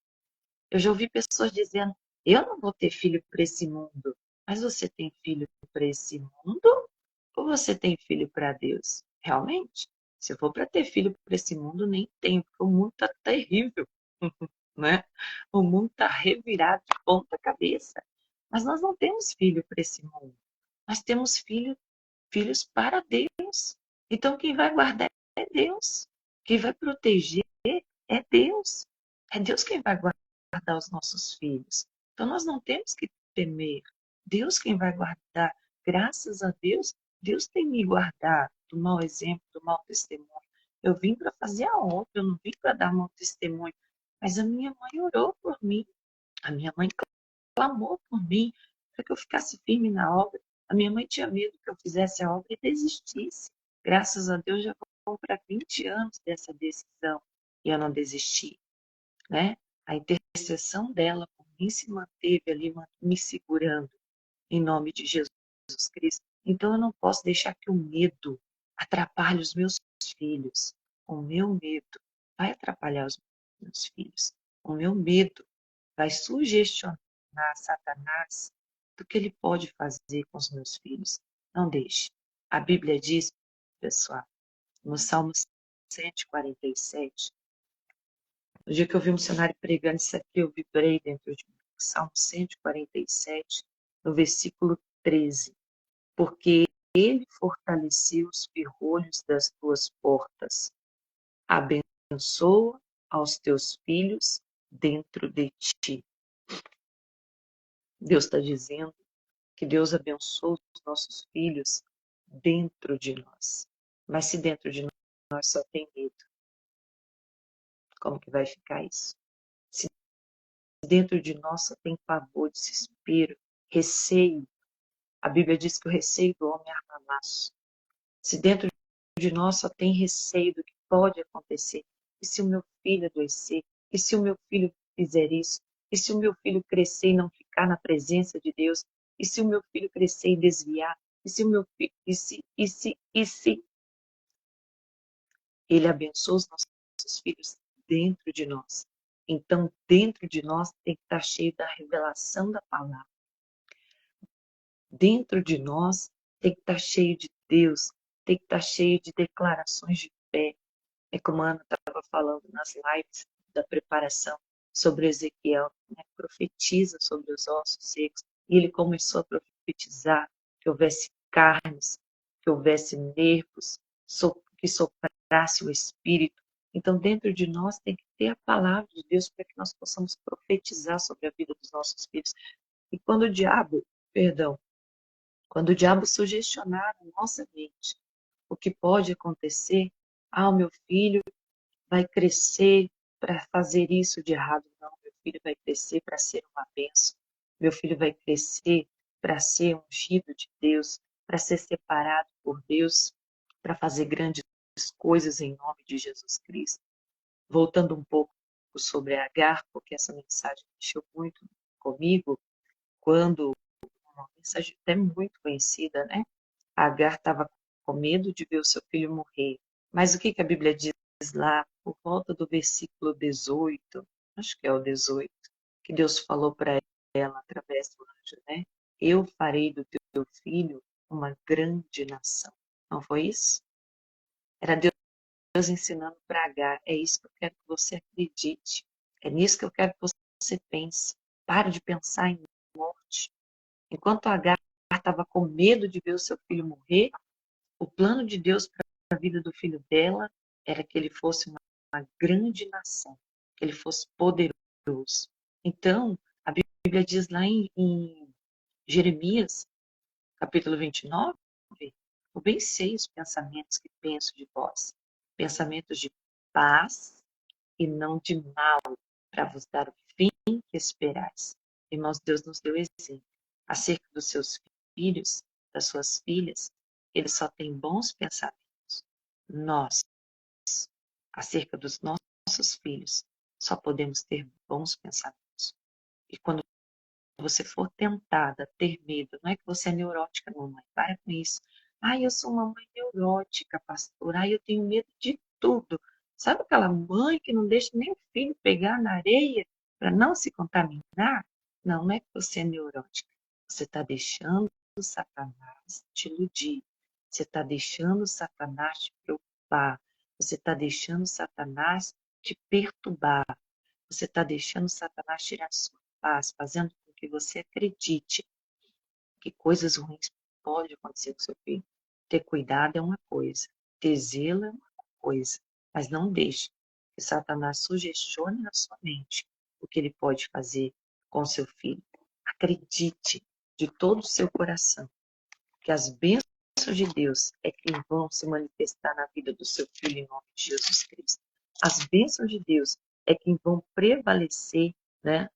Eu já ouvi pessoas dizendo: eu não vou ter filho para esse mundo. Mas você tem filho para esse mundo ou você tem filho para Deus? Realmente, se eu for para ter filho para esse mundo, nem tenho, porque o mundo está terrível, né? O mundo está revirado de ponta cabeça. Mas nós não temos filho para esse mundo. Nós temos filhos para Deus. Então, quem vai guardar é Deus. Quem vai proteger é Deus. É Deus quem vai guardar os nossos filhos. Então, nós não temos que temer. Deus quem vai guardar. Graças a Deus, Deus tem me guardado do mau exemplo, do mau testemunho. Eu vim para fazer a obra, eu não vim para dar mau testemunho. Mas a minha mãe orou por mim. A minha mãe clamou por mim para que eu ficasse firme na obra. A minha mãe tinha medo que eu fizesse a obra e desistisse. Graças a Deus já vão para 20 anos dessa decisão e eu não desisti, né? A intercessão dela por mim se manteve ali me segurando em nome de Jesus Cristo. Então eu não posso deixar que o medo atrapalhe os meus filhos. O meu medo vai atrapalhar os meus filhos. O meu medo vai sugestionar Satanás do que ele pode fazer com os meus filhos. Não deixe. A Bíblia diz, pessoal, no Salmo 147, no dia que eu vi um missionário pregando isso aqui, eu vibrei dentro de mim. Salmo 147, no versículo 13. Porque ele fortaleceu os ferrolhos das tuas portas. Abençoa aos teus filhos dentro de ti. Deus está dizendo que Deus abençoe os nossos filhos dentro de nós. Mas se dentro de nós só tem medo, como que vai ficar isso? Se dentro de nós só tem pavor, desespero, receio, a Bíblia diz que o receio do homem arma laço. Se dentro de nós só tem receio do que pode acontecer, e se o meu filho adoecer, e se o meu filho fizer isso, e se o meu filho crescer e não ficar na presença de Deus, e se o meu filho crescer e desviar, e se o meu filho, e se ele abençoa os nossos filhos dentro de nós. Então, dentro de nós tem que estar cheio da revelação da palavra. Dentro de nós tem que estar cheio de Deus, tem que estar cheio de declarações de fé. É como a Ana estava falando nas lives da preparação sobre Ezequiel, né? Profetiza sobre os ossos secos. E ele começou a profetizar que houvesse carnes, que houvesse nervos, que soprasse o Espírito. Então, dentro de nós tem que ter a palavra de Deus para que nós possamos profetizar sobre a vida dos nossos filhos. E quando quando o diabo sugestionar a nossa mente, o que pode acontecer, o meu filho vai crescer para fazer isso de errado. Não, meu filho vai crescer para ser uma bênção. Meu filho vai crescer para ser ungido de Deus, para ser separado por Deus, para fazer grandes coisas em nome de Jesus Cristo. Voltando um pouco sobre Agar, porque essa mensagem mexeu muito comigo, quando, uma mensagem até muito conhecida, né? Agar estava com medo de ver o seu filho morrer. Mas o que a Bíblia diz lá, por volta do versículo 18, acho que é o 18, que Deus falou para ela através do anjo, né? Eu farei do teu filho uma grande nação. Não foi isso? Era Deus ensinando para Agar. É isso que eu quero que você acredite. É nisso que eu quero que você pense. Pare de pensar em morte. Enquanto Agar estava com medo de ver o seu filho morrer, o plano de Deus para a vida do filho dela era que ele fosse uma grande nação, que ele fosse poderoso. Então, a Bíblia diz lá em Jeremias, capítulo 29, eu bem sei os pensamentos que penso de vós, pensamentos de paz e não de mal, para vos dar o fim que esperais. Irmãos, Deus nos deu exemplo. Acerca dos seus filhos, das suas filhas, eles só têm bons pensamentos. Nós, acerca dos nossos filhos, só podemos ter bons pensamentos. E quando você for tentada a ter medo, não é que você é neurótica, não, mãe, para com isso. Ai, eu sou uma mãe neurótica, pastor. Ai, eu tenho medo de tudo. Sabe aquela mãe que não deixa nem o filho pegar na areia para não se contaminar? Não, não é que você é neurótica. Você está deixando o Satanás te iludir. Você está deixando o Satanás te preocupar. Você está deixando o Satanás te perturbar. Você está deixando o Satanás tirar sua paz, fazendo com que você acredite que coisas ruins podem acontecer com seu filho. Ter cuidado é uma coisa, ter zelo é uma coisa, mas não deixe que Satanás sugestione na sua mente o que ele pode fazer com seu filho. Acredite de todo o seu coração que as bênçãos de Deus é que vão se manifestar na vida do seu filho em nome de Jesus Cristo. As bênçãos de Deus é que vão prevalecer, né,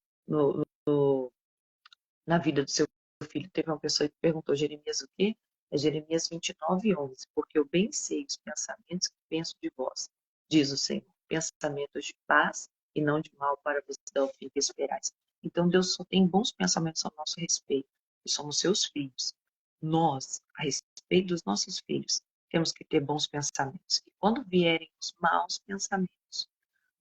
na vida do seu filho. Teve uma pessoa que perguntou, Jeremias o quê? É Jeremias 29:11. Porque eu bem sei os pensamentos que penso de vós, diz o Senhor. Pensamentos de paz e não de mal, para vos dar o fim que esperais. Então Deus só tem bons pensamentos ao nosso respeito. E somos seus filhos. Nós, a respeito dos nossos filhos, temos que ter bons pensamentos. E quando vierem os maus pensamentos,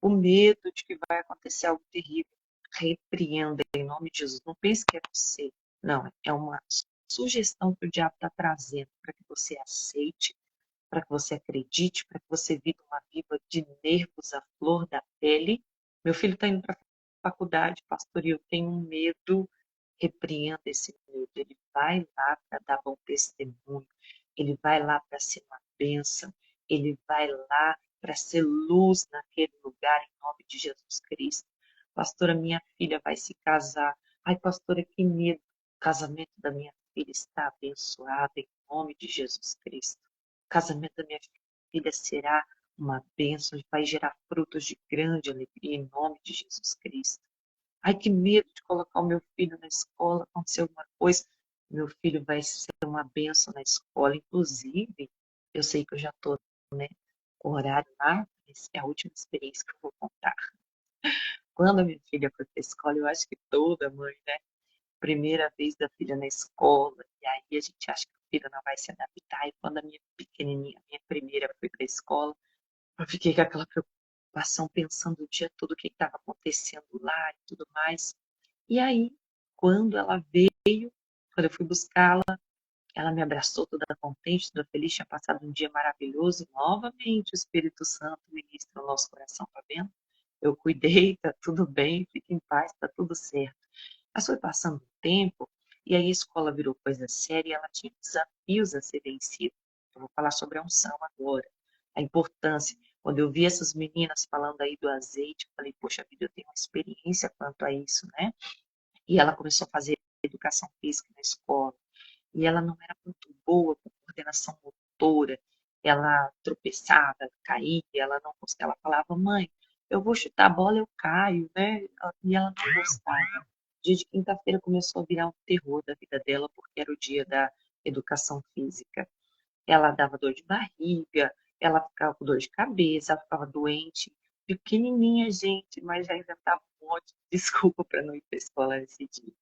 o medo de que vai acontecer algo terrível, repreenda em nome de Jesus. Não pense que é você. Não, é uma sugestão que o diabo está trazendo para que você aceite, para que você acredite, para que você viva uma vida de nervos à flor da pele. Meu filho está indo para a faculdade, pastor, e eu tenho um medo. Repreenda esse medo. Ele vai lá para dar bom testemunho. Ele vai lá para ser uma bênção. Ele vai lá para ser luz naquele lugar, em nome de Jesus Cristo. Pastora, minha filha vai se casar. Ai, pastora, que medo. O casamento da minha filha está abençoado em nome de Jesus Cristo. O casamento da minha filha será uma bênção e vai gerar frutos de grande alegria em nome de Jesus Cristo. Ai, que medo de colocar o meu filho na escola, acontecer alguma coisa. Meu filho vai ser uma bênção na escola. Inclusive, eu sei que eu já estou, né, com o horário lá, mas é a última experiência que eu vou contar. Quando a minha filha foi para a escola, eu acho que toda mãe, né? Primeira vez da filha na escola, e aí a gente acha que o filho não vai se adaptar. E quando a minha pequenininha, a minha primeira, foi para a escola, eu fiquei com aquela preocupação, pensando o dia todo o que estava acontecendo lá e tudo mais. E aí, quando ela veio, quando eu fui buscá-la, ela me abraçou toda contente, toda feliz, tinha passado um dia maravilhoso e novamente o Espírito Santo ministra o nosso coração, tá vendo? Eu cuidei, tá tudo bem, fique em paz, tá tudo certo. Mas foi passando o tempo e aí a escola virou coisa séria e ela tinha desafios a ser vencidos. Eu vou falar sobre a unção agora, a importância. Quando eu vi essas meninas falando aí do azeite, eu falei, poxa vida, eu tenho uma experiência quanto a isso, né? E ela começou a fazer educação física na escola. E ela não era muito boa com coordenação motora. Ela tropeçava, ela caía, ela não gostava. Ela falava, mãe, eu vou chutar a bola, eu caio, né? E ela não gostava. Dia de quinta-feira começou a virar um terror da vida dela, porque era o dia da educação física. Ela dava dor de barriga, ela ficava com dor de cabeça, ela ficava doente. Pequenininha, gente, mas já inventava um monte de desculpa para não ir para a escola nesse dia.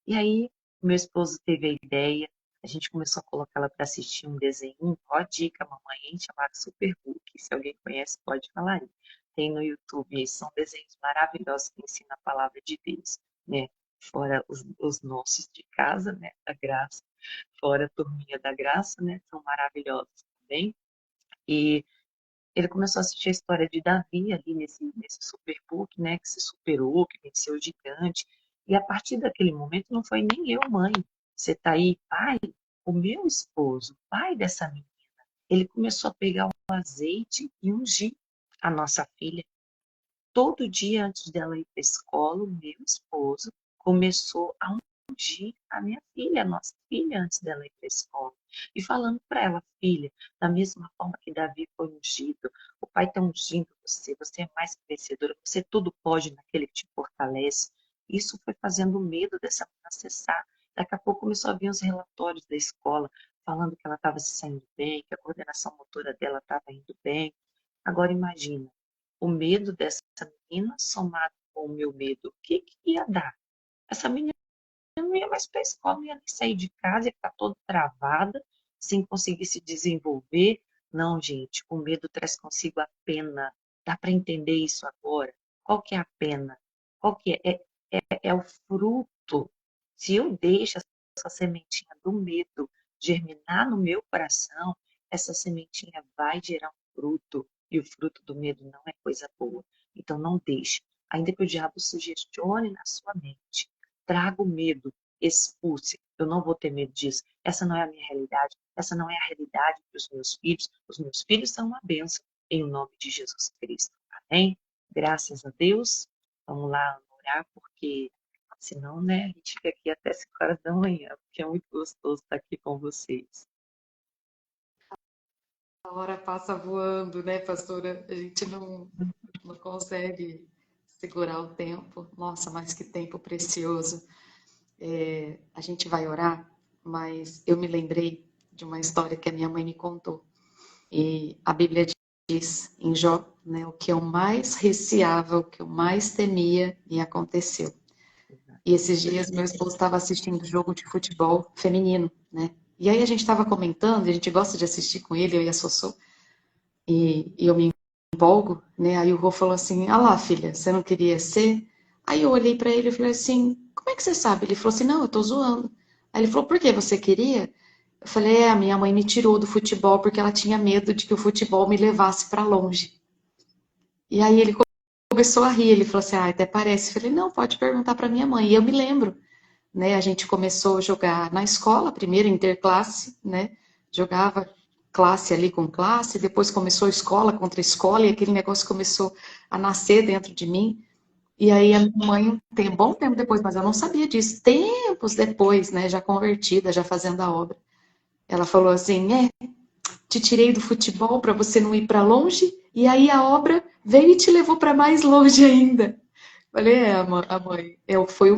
E aí, meu esposo teve a ideia, a gente começou a colocá-la para assistir um desenho, ó, dica, mamãe, hein, chamado Super Book. Se alguém conhece, pode falar aí. Tem no YouTube, são desenhos maravilhosos que ensinam a palavra de Deus, né? Fora os nossos de casa, né? Da graça, fora a turminha da graça, né? São maravilhosos também. E ele começou a assistir a história de Davi ali nesse Superbook, né? Que se superou, que venceu o gigante. E a partir daquele momento não foi nem eu, mãe. Você está aí, pai? O meu esposo, pai dessa menina, ele começou a pegar o azeite e ungir a nossa filha. Todo dia antes dela ir para a escola, o meu esposo começou a ungir a minha filha, a nossa filha, antes dela ir para a escola. E falando para ela, filha, da mesma forma que Davi foi ungido, o Pai está ungindo você, você é mais que vencedora, você tudo pode naquele que te fortalece. Isso foi fazendo o medo dessa menina cessar. Daqui a pouco começou a vir os relatórios da escola, falando que ela estava se saindo bem, que a coordenação motora dela estava indo bem. Agora imagina, o medo dessa menina somado com o meu medo, o que que ia dar? Essa menina não ia mais para a escola, não ia nem sair de casa, ia ficar toda travada, sem conseguir se desenvolver. Não, gente, o medo traz consigo a pena. Dá para entender isso agora? Qual que é a pena? Qual que é? É o fruto. Se eu deixo essa sementinha do medo germinar no meu coração, essa sementinha vai gerar um fruto. E o fruto do medo não é coisa boa. Então não deixe. Ainda que o diabo sugestione na sua mente, traga o medo, expulse. Eu não vou ter medo disso. Essa não é a minha realidade. Essa não é a realidade dos meus filhos. Os meus filhos são uma bênção em nome de Jesus Cristo. Amém? Graças a Deus. Vamos lá orar, porque senão, né, a gente fica aqui até 5 horas da manhã, porque é muito gostoso estar aqui com vocês. A hora passa voando, né, pastora? A gente não consegue segurar o tempo. Nossa, mas que tempo precioso. A gente vai orar, mas eu me lembrei de uma história que a minha mãe me contou. E a Bíblia diz em Jó, né, o que eu mais receava, o que eu mais temia, me aconteceu. E esses dias meu esposo estava assistindo jogo de futebol feminino, né? E aí a gente estava comentando, a gente gosta de assistir com ele, eu e a Sossô, e eu me empolgo, né? Aí o Rô falou assim: ah lá, filha, você não queria ser? Aí eu olhei para ele e falei assim: como é que você sabe? Ele falou assim: não, eu tô zoando. Aí ele falou: por que você queria? Eu falei: a minha mãe me tirou do futebol porque ela tinha medo de que o futebol me levasse para longe. E aí ele começou a rir, ele falou assim: ah, até parece. Eu falei: não, pode perguntar para minha mãe. E eu me lembro, né? A gente começou a jogar na escola, primeiro interclasse, né? Jogava classe ali com classe, depois começou escola contra escola e aquele negócio começou a nascer dentro de mim. E aí a minha mãe, tem um bom tempo depois, mas eu não sabia disso, tempos depois, né, já convertida, já fazendo a obra. Ela falou assim: te tirei do futebol para você não ir para longe, e aí a obra veio e te levou para mais longe ainda. Falei: a mãe, foi o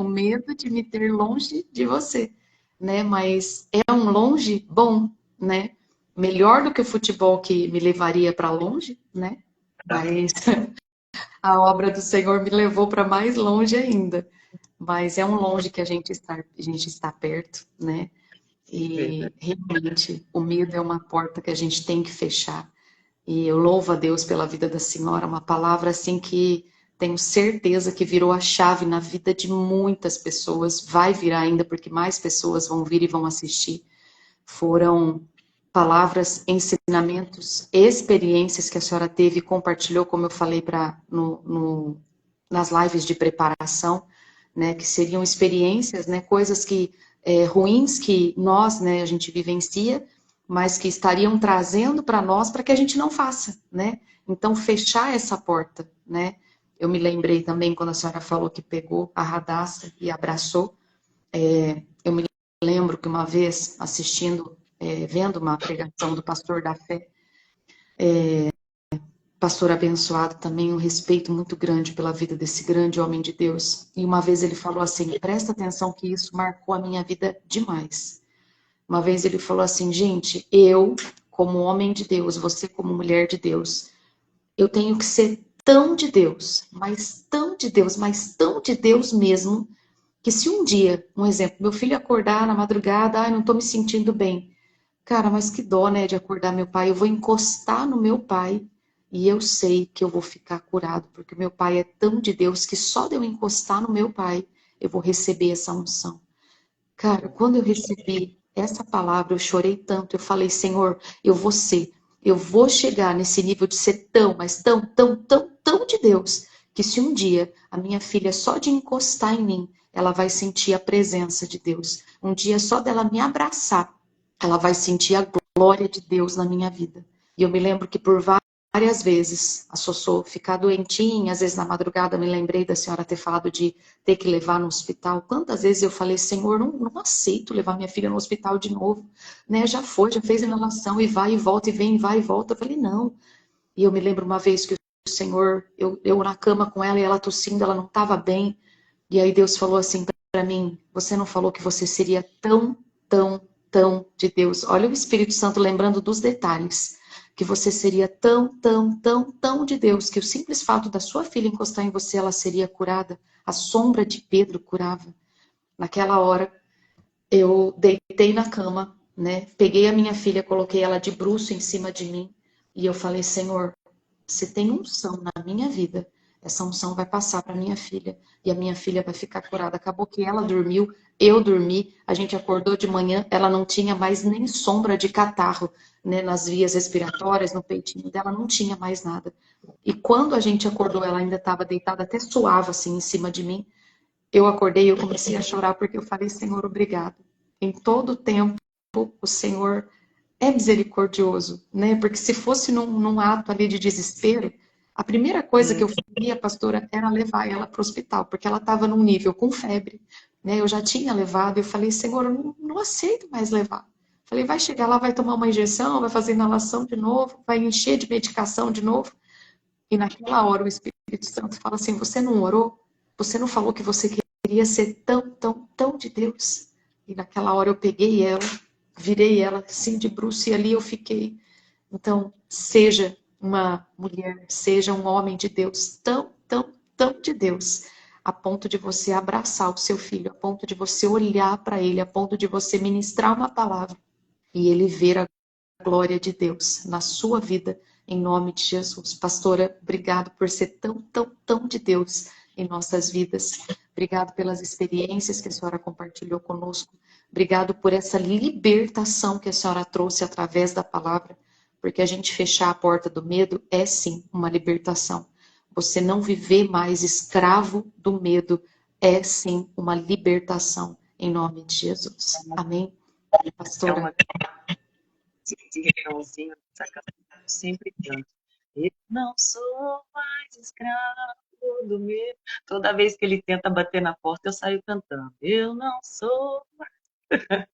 medo de me ter longe de você, né? Mas é um longe bom, né? Melhor do que o futebol que me levaria para longe, né? Mas a obra do Senhor me levou para mais longe ainda. Mas é um longe que a gente está perto, né? E Verdade. realmente o medo é uma porta que a gente tem que fechar. E eu louvo a Deus pela vida da senhora, uma palavra assim que tenho certeza que virou a chave na vida de muitas pessoas, vai virar ainda porque mais pessoas vão vir e vão assistir. Foram palavras, ensinamentos, experiências que a senhora teve e compartilhou, como eu falei nas lives de preparação, né, que seriam experiências, né, coisas que ruins que nós, né, a gente vivencia, mas que estariam trazendo para nós para que a gente não faça, né? Então fechar essa porta, né? Eu me lembrei também quando a senhora falou que pegou a Radassa e abraçou. Eu me lembro que uma vez assistindo, vendo uma pregação do pastor da fé, pastor abençoado também, um respeito muito grande pela vida desse grande homem de Deus. E uma vez ele falou assim: presta atenção que isso marcou a minha vida demais. Uma vez ele falou assim: gente, eu, como homem de Deus, você como mulher de Deus, eu tenho que ser tão de Deus, mas tão de Deus, mas tão de Deus mesmo, que se um dia, um exemplo, meu filho acordar na madrugada, ai, não tô me sentindo bem. Cara, mas que dó, né, de acordar meu pai. Eu vou encostar no meu pai e eu sei que eu vou ficar curado, porque meu pai é tão de Deus que só de eu encostar no meu pai, eu vou receber essa unção. Cara, quando eu recebi essa palavra, eu chorei tanto. Eu falei: Senhor, eu vou chegar nesse nível de ser tão, mas tão, tão, tão, tão de Deus, que se um dia a minha filha só de encostar em mim, ela vai sentir a presença de Deus. Um dia só dela me abraçar, ela vai sentir a glória de Deus na minha vida. E eu me lembro que por várias vezes a Sossô ficar doentinha, às vezes na madrugada me lembrei da senhora ter falado de ter que levar no hospital. Quantas vezes eu falei, Senhor, não aceito levar minha filha no hospital de novo, né? Já foi, já fez a inalação e vai e volta e vem, vai e volta. Eu falei, não. E eu me lembro uma vez que o Senhor, eu na cama com ela e ela tossindo, ela não estava bem. E aí Deus falou assim para mim, você não falou que você seria tão de Deus. Olha o Espírito Santo lembrando dos detalhes. Que você seria tão de Deus, que o simples fato da sua filha encostar em você, ela seria curada. A sombra de Pedro curava. Naquela hora, eu deitei na cama, né? Peguei a minha filha, coloquei ela de bruço em cima de mim e eu falei, Senhor, se tem unção na minha vida, essa unção vai passar para minha filha e a minha filha vai ficar curada. Acabou que ela dormiu, eu dormi, a gente acordou de manhã, ela não tinha mais nem sombra de catarro, né, nas vias respiratórias, no peitinho dela, não tinha mais nada. E quando a gente acordou, ela ainda estava deitada, até suava assim em cima de mim. Eu acordei e eu comecei a chorar porque eu falei, Senhor, obrigado. Em todo tempo, o Senhor é misericordioso, né? Porque se fosse num ato ali de desespero, a primeira coisa que eu faria, pastora, era levar ela para o hospital, porque ela estava num nível com febre, né? Eu já tinha levado, eu falei, Senhor, eu não aceito mais levar. Falei, vai chegar lá, vai tomar uma injeção, vai fazer inalação de novo, vai encher de medicação de novo. E naquela hora o Espírito Santo fala assim, você não orou? Você não falou que você queria ser tão de Deus? E naquela hora eu peguei ela, virei ela assim de bruço e ali eu fiquei. Então, seja uma mulher, seja um homem de Deus, tão de Deus, a ponto de você abraçar o seu filho, a ponto de você olhar para ele, a ponto de você ministrar uma palavra e ele ver a glória de Deus na sua vida, em nome de Jesus. Pastora, obrigado por ser tão de Deus em nossas vidas. Obrigado pelas experiências que a senhora compartilhou conosco. Obrigado por essa libertação que a senhora trouxe através da palavra, porque a gente fechar a porta do medo é sim uma libertação. Você não viver mais escravo do medo é sim uma libertação em nome de Jesus. Amém? É Pastora. uma esse refrãozinho dessa canção eu sempre canto. Eu não sou mais escravo do medo. Toda vez que ele tenta bater na porta, eu saio cantando. Eu não sou mais.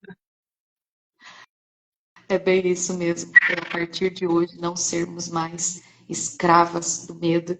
É bem isso mesmo. É a partir de hoje não sermos mais escravas do medo,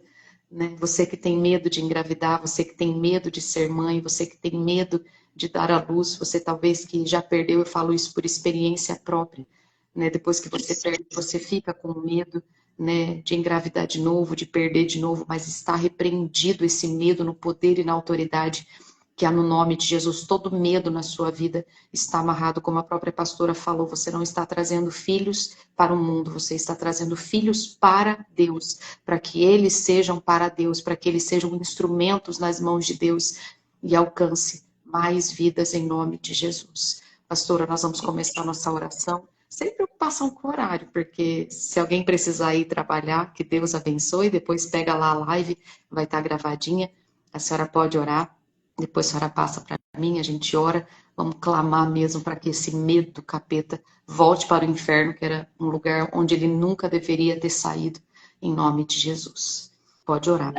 né? Você que tem medo de engravidar, você que tem medo de ser mãe, você que tem medo de dar à luz, você talvez que já perdeu, eu falo isso por experiência própria, né? Depois que você perde, você fica com medo, né, de engravidar de novo, de perder de novo, mas está repreendido esse medo no poder e na autoridade que há no nome de Jesus. Todo medo na sua vida está amarrado, como a própria pastora falou, você não está trazendo filhos para o mundo, você está trazendo filhos para Deus, para que eles sejam para Deus, para que eles sejam instrumentos nas mãos de Deus e alcance mais vidas em nome de Jesus. Pastora, nós vamos começar a nossa oração, sem preocupação com o horário, porque se alguém precisar ir trabalhar, que Deus abençoe, depois pega lá a live, vai estar gravadinha, a senhora pode orar, depois a senhora passa para mim, a gente ora, vamos clamar mesmo para que esse medo do capeta volte para o inferno, que era um lugar onde ele nunca deveria ter saído, em nome de Jesus. Pode orar.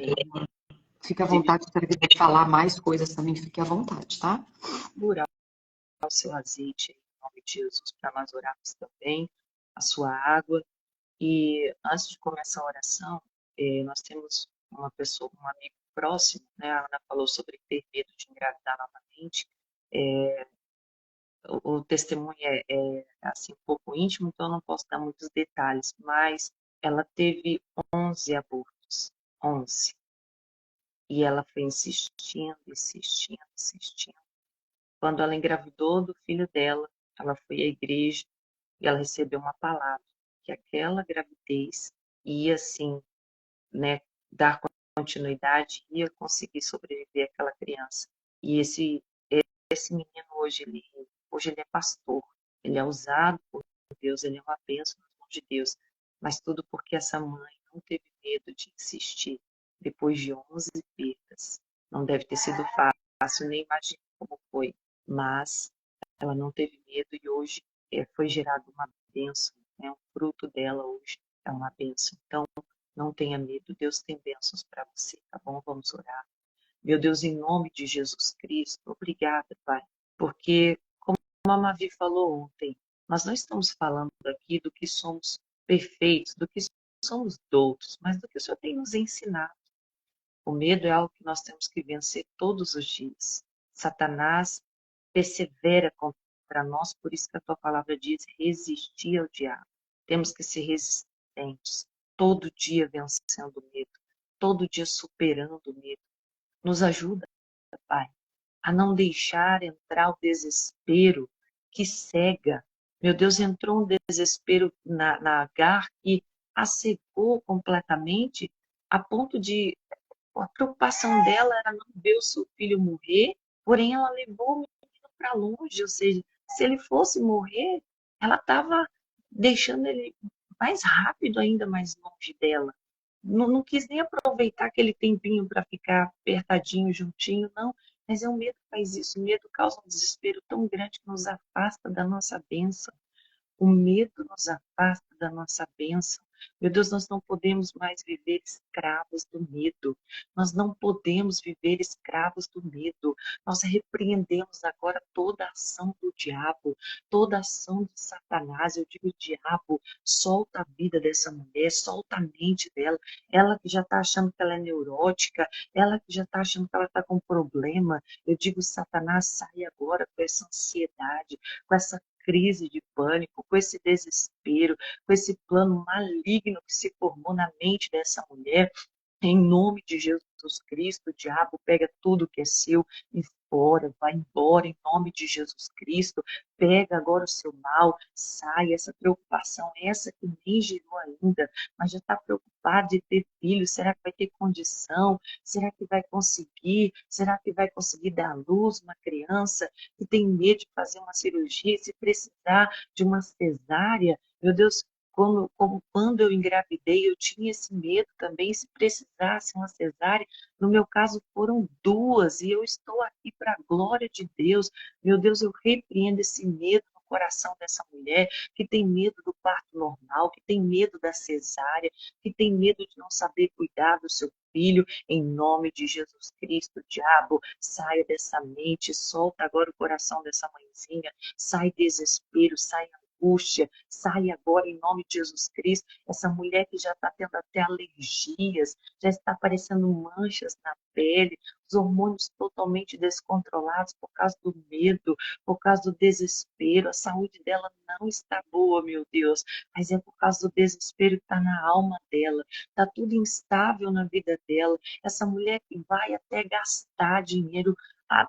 Fique à vontade, se quiser falar mais coisas também, fique à vontade, tá? Segurar o seu azeite em nome de Jesus para nós orarmos também, a sua água. E antes de começar a oração, nós temos uma pessoa, um amigo próximo, né? A Ana falou sobre ter medo de engravidar novamente. O testemunho é assim, um pouco íntimo, então eu não posso dar muitos detalhes, mas ela teve 11 abortos, 11. E ela foi insistindo. Quando ela engravidou do filho dela, ela foi à igreja e ela recebeu uma palavra, que aquela gravidez ia, assim, né, dar continuidade, ia conseguir sobreviver aquela criança. E esse menino hoje ele é pastor, ele é usado por Deus, ele é uma bênção nas mãos de Deus, mas tudo porque essa mãe não teve medo de insistir. depois de 11 perdas. Não deve ter sido fácil, nem imagino como foi, mas ela não teve medo e hoje foi gerada uma bênção, né? O fruto dela hoje é uma bênção. Então, não tenha medo, Deus tem bênçãos para você, tá bom? Vamos orar. Meu Deus, em nome de Jesus Cristo, obrigada, Pai, porque, como a Mavi falou ontem, nós não estamos falando aqui do que somos perfeitos, do que somos doutos, mas do que o Senhor tem nos ensinado. O medo é algo que nós temos que vencer todos os dias. Satanás persevera contra nós, por isso que a tua palavra diz, resistir ao diabo. Temos que ser resistentes, todo dia vencendo o medo, todo dia superando o medo. Nos ajuda, Pai, a não deixar entrar o desespero que cega. Meu Deus, entrou um desespero na Agar que a cegou completamente, a ponto de a preocupação dela era não ver o seu filho morrer, porém ela levou o menino para longe, ou seja, se ele fosse morrer, ela estava deixando ele mais rápido ainda mais longe dela. Não quis nem aproveitar aquele tempinho para ficar apertadinho, juntinho, não. Mas é o medo que faz isso. O medo causa um desespero tão grande que nos afasta da nossa bênção. O medo nos afasta da nossa bênção. Meu Deus, nós não podemos mais viver escravos do medo. Nós não podemos viver escravos do medo. Nós repreendemos agora toda a ação do diabo, toda a ação de Satanás. Eu digo, diabo, solta a vida dessa mulher, solta a mente dela. Ela que já está achando que ela é neurótica, ela que já está achando que ela está com problema. Eu digo, Satanás, sai agora com essa ansiedade, com essa crise de pânico, com esse desespero, com esse plano maligno que se formou na mente dessa mulher. Em nome de Jesus Cristo, o diabo pega tudo que é seu e fora, vai embora em nome de Jesus Cristo. Pega agora o seu mal, sai essa preocupação, essa que nem gerou ainda, mas já está preocupado de ter filho. Será que vai ter condição? Será que vai conseguir? Será que vai conseguir dar à luz uma criança que tem medo de fazer uma cirurgia, se precisar de uma cesárea? Meu Deus, como quando eu engravidei, eu tinha esse medo também, se precisasse uma cesárea. No meu caso, foram duas, e eu estou aqui para a glória de Deus. Meu Deus, eu repreendo esse medo no coração dessa mulher, que tem medo do parto normal, que tem medo da cesárea, que tem medo de não saber cuidar do seu filho. Em nome de Jesus Cristo, diabo, saia dessa mente, solta agora o coração dessa mãezinha, sai desespero, sai angústia, sai agora em nome de Jesus Cristo. Essa mulher que já está tendo até alergias, já está aparecendo manchas na pele, os hormônios totalmente descontrolados por causa do medo, por causa do desespero. A saúde dela não está boa, meu Deus, mas é por causa do desespero que está na alma dela, está tudo instável na vida dela. Essa mulher que vai até gastar dinheiro,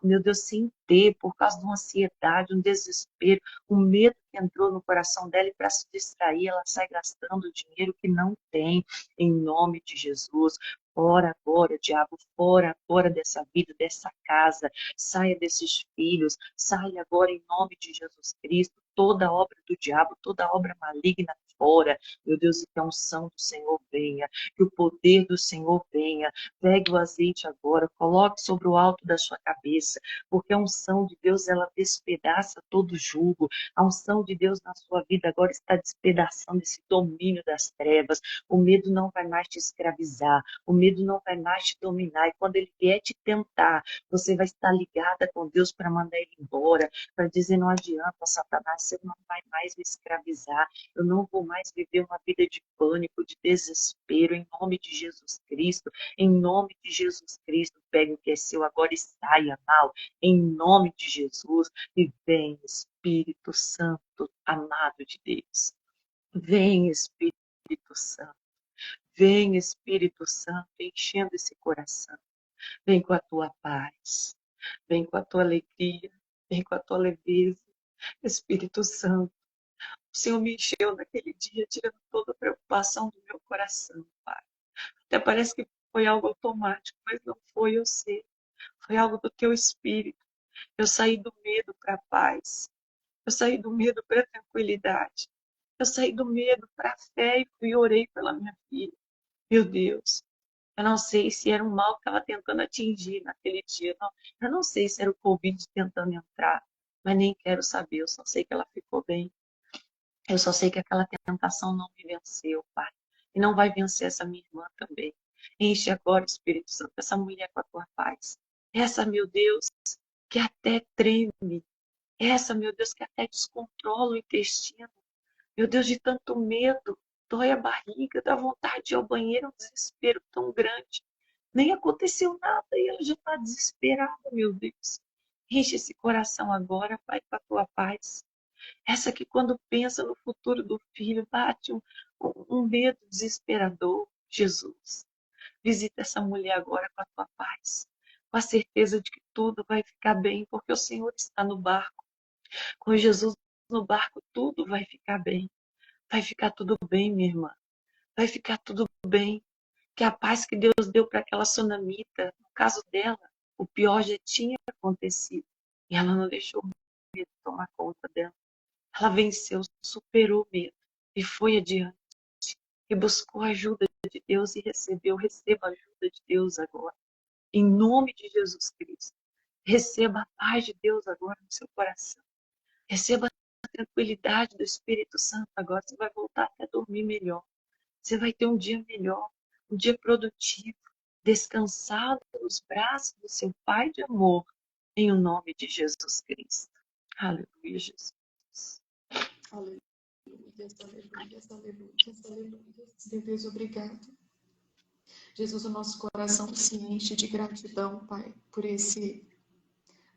meu Deus, sem ter, por causa de uma ansiedade, um desespero, um medo que entrou no coração dela e para se distrair, ela sai gastando dinheiro que não tem, em nome de Jesus. Fora agora, diabo, fora agora dessa vida, dessa casa, saia desses filhos, saia agora em nome de Jesus Cristo, toda obra do diabo, toda obra maligna fora. Meu Deus, que a unção do Senhor venha, que o poder do Senhor venha. Pegue o azeite agora, coloque sobre o alto da sua cabeça, porque a unção de Deus, ela despedaça todo jugo. A unção de Deus na sua vida agora está despedaçando esse domínio das trevas. O medo não vai mais te escravizar, o medo não vai mais te dominar. E quando ele vier te tentar, você vai estar ligada com Deus para mandar ele embora, para dizer: não adianta, Satanás, você não vai mais me escravizar. Eu não vou mais viver uma vida de pânico, de desespero, em nome de Jesus Cristo. Em nome de Jesus Cristo, pegue o que é seu agora e saia, mal. Em nome de Jesus, e vem, Espírito Santo, amado de Deus. Vem, Espírito Santo. Vem, Espírito Santo, enchendo esse coração. Vem com a tua paz. Vem com a tua alegria. Vem com a tua leveza. Espírito Santo, o Senhor me encheu naquele dia, tirando toda a preocupação do meu coração, Pai. Até parece que foi algo automático, mas não foi, eu sei. Foi algo do teu Espírito. Eu saí do medo para a paz. Eu saí do medo para a tranquilidade. Eu saí do medo para a fé e orei pela minha filha. Meu Deus, Eu não sei se era um mal que estava tentando atingir naquele dia. Não, eu não sei se era o Covid tentando entrar, mas nem quero saber. Eu só sei que ela ficou bem. Eu só sei que aquela tentação não me venceu, Pai. E não vai vencer essa minha irmã também. Enche agora, Espírito Santo, essa mulher com a tua paz. Essa, meu Deus, que até treme. Essa, meu Deus, que até descontrola o intestino. Meu Deus, de tanto medo, dói a barriga, dá vontade de ir ao banheiro, é um desespero tão grande. Nem aconteceu nada e ela já está desesperada, meu Deus. Enche esse coração agora, Pai, com a tua paz. Essa que quando pensa no futuro do filho, bate um medo desesperador. Jesus, visita essa mulher agora com a tua paz. Com a certeza de que tudo vai ficar bem, porque o Senhor está no barco. Com Jesus no barco, tudo vai ficar bem. Vai ficar tudo bem, minha irmã. Vai ficar tudo bem. Que a paz que Deus deu para aquela sunamita, no caso dela, o pior já tinha acontecido. E ela não deixou o medo tomar conta dela. Ela venceu, superou o medo e foi adiante. E buscou a ajuda de Deus e recebeu. Receba a ajuda de Deus agora. Em nome de Jesus Cristo. Receba a paz de Deus agora no seu coração. Receba a tranquilidade do Espírito Santo agora. Você vai voltar até dormir melhor. Você vai ter um dia melhor, um dia produtivo, descansado nos braços do seu Pai de amor, em o nome de Jesus Cristo. Aleluia, Jesus. Aleluia, aleluia, aleluia, aleluia. Meu Deus, obrigado. Jesus, o nosso coração se enche de gratidão, Pai, por esse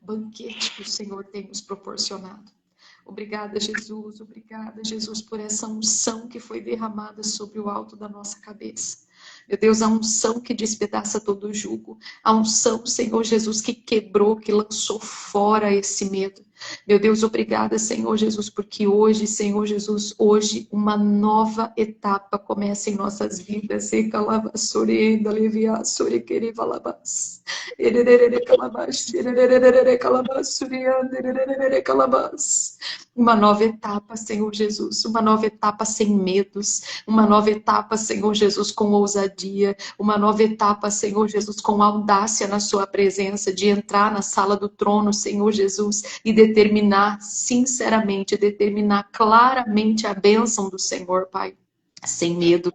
banquete que o Senhor tem nos proporcionado. Obrigada, Jesus, por essa unção que foi derramada sobre o alto da nossa cabeça. Meu Deus, a unção que despedaça todo o jugo. A unção, Senhor Jesus, que quebrou, que lançou fora esse medo. Meu Deus, obrigada, Senhor Jesus, porque hoje, Senhor Jesus, hoje uma nova etapa começa em nossas vidas. Uma nova etapa, Senhor Jesus, uma nova etapa sem medos, uma nova etapa, Senhor Jesus, com ousadia, uma nova etapa, Senhor Jesus, com audácia na sua presença, de entrar na sala do trono, Senhor Jesus, e determinar sinceramente, determinar claramente a bênção do Senhor, Pai, sem medo,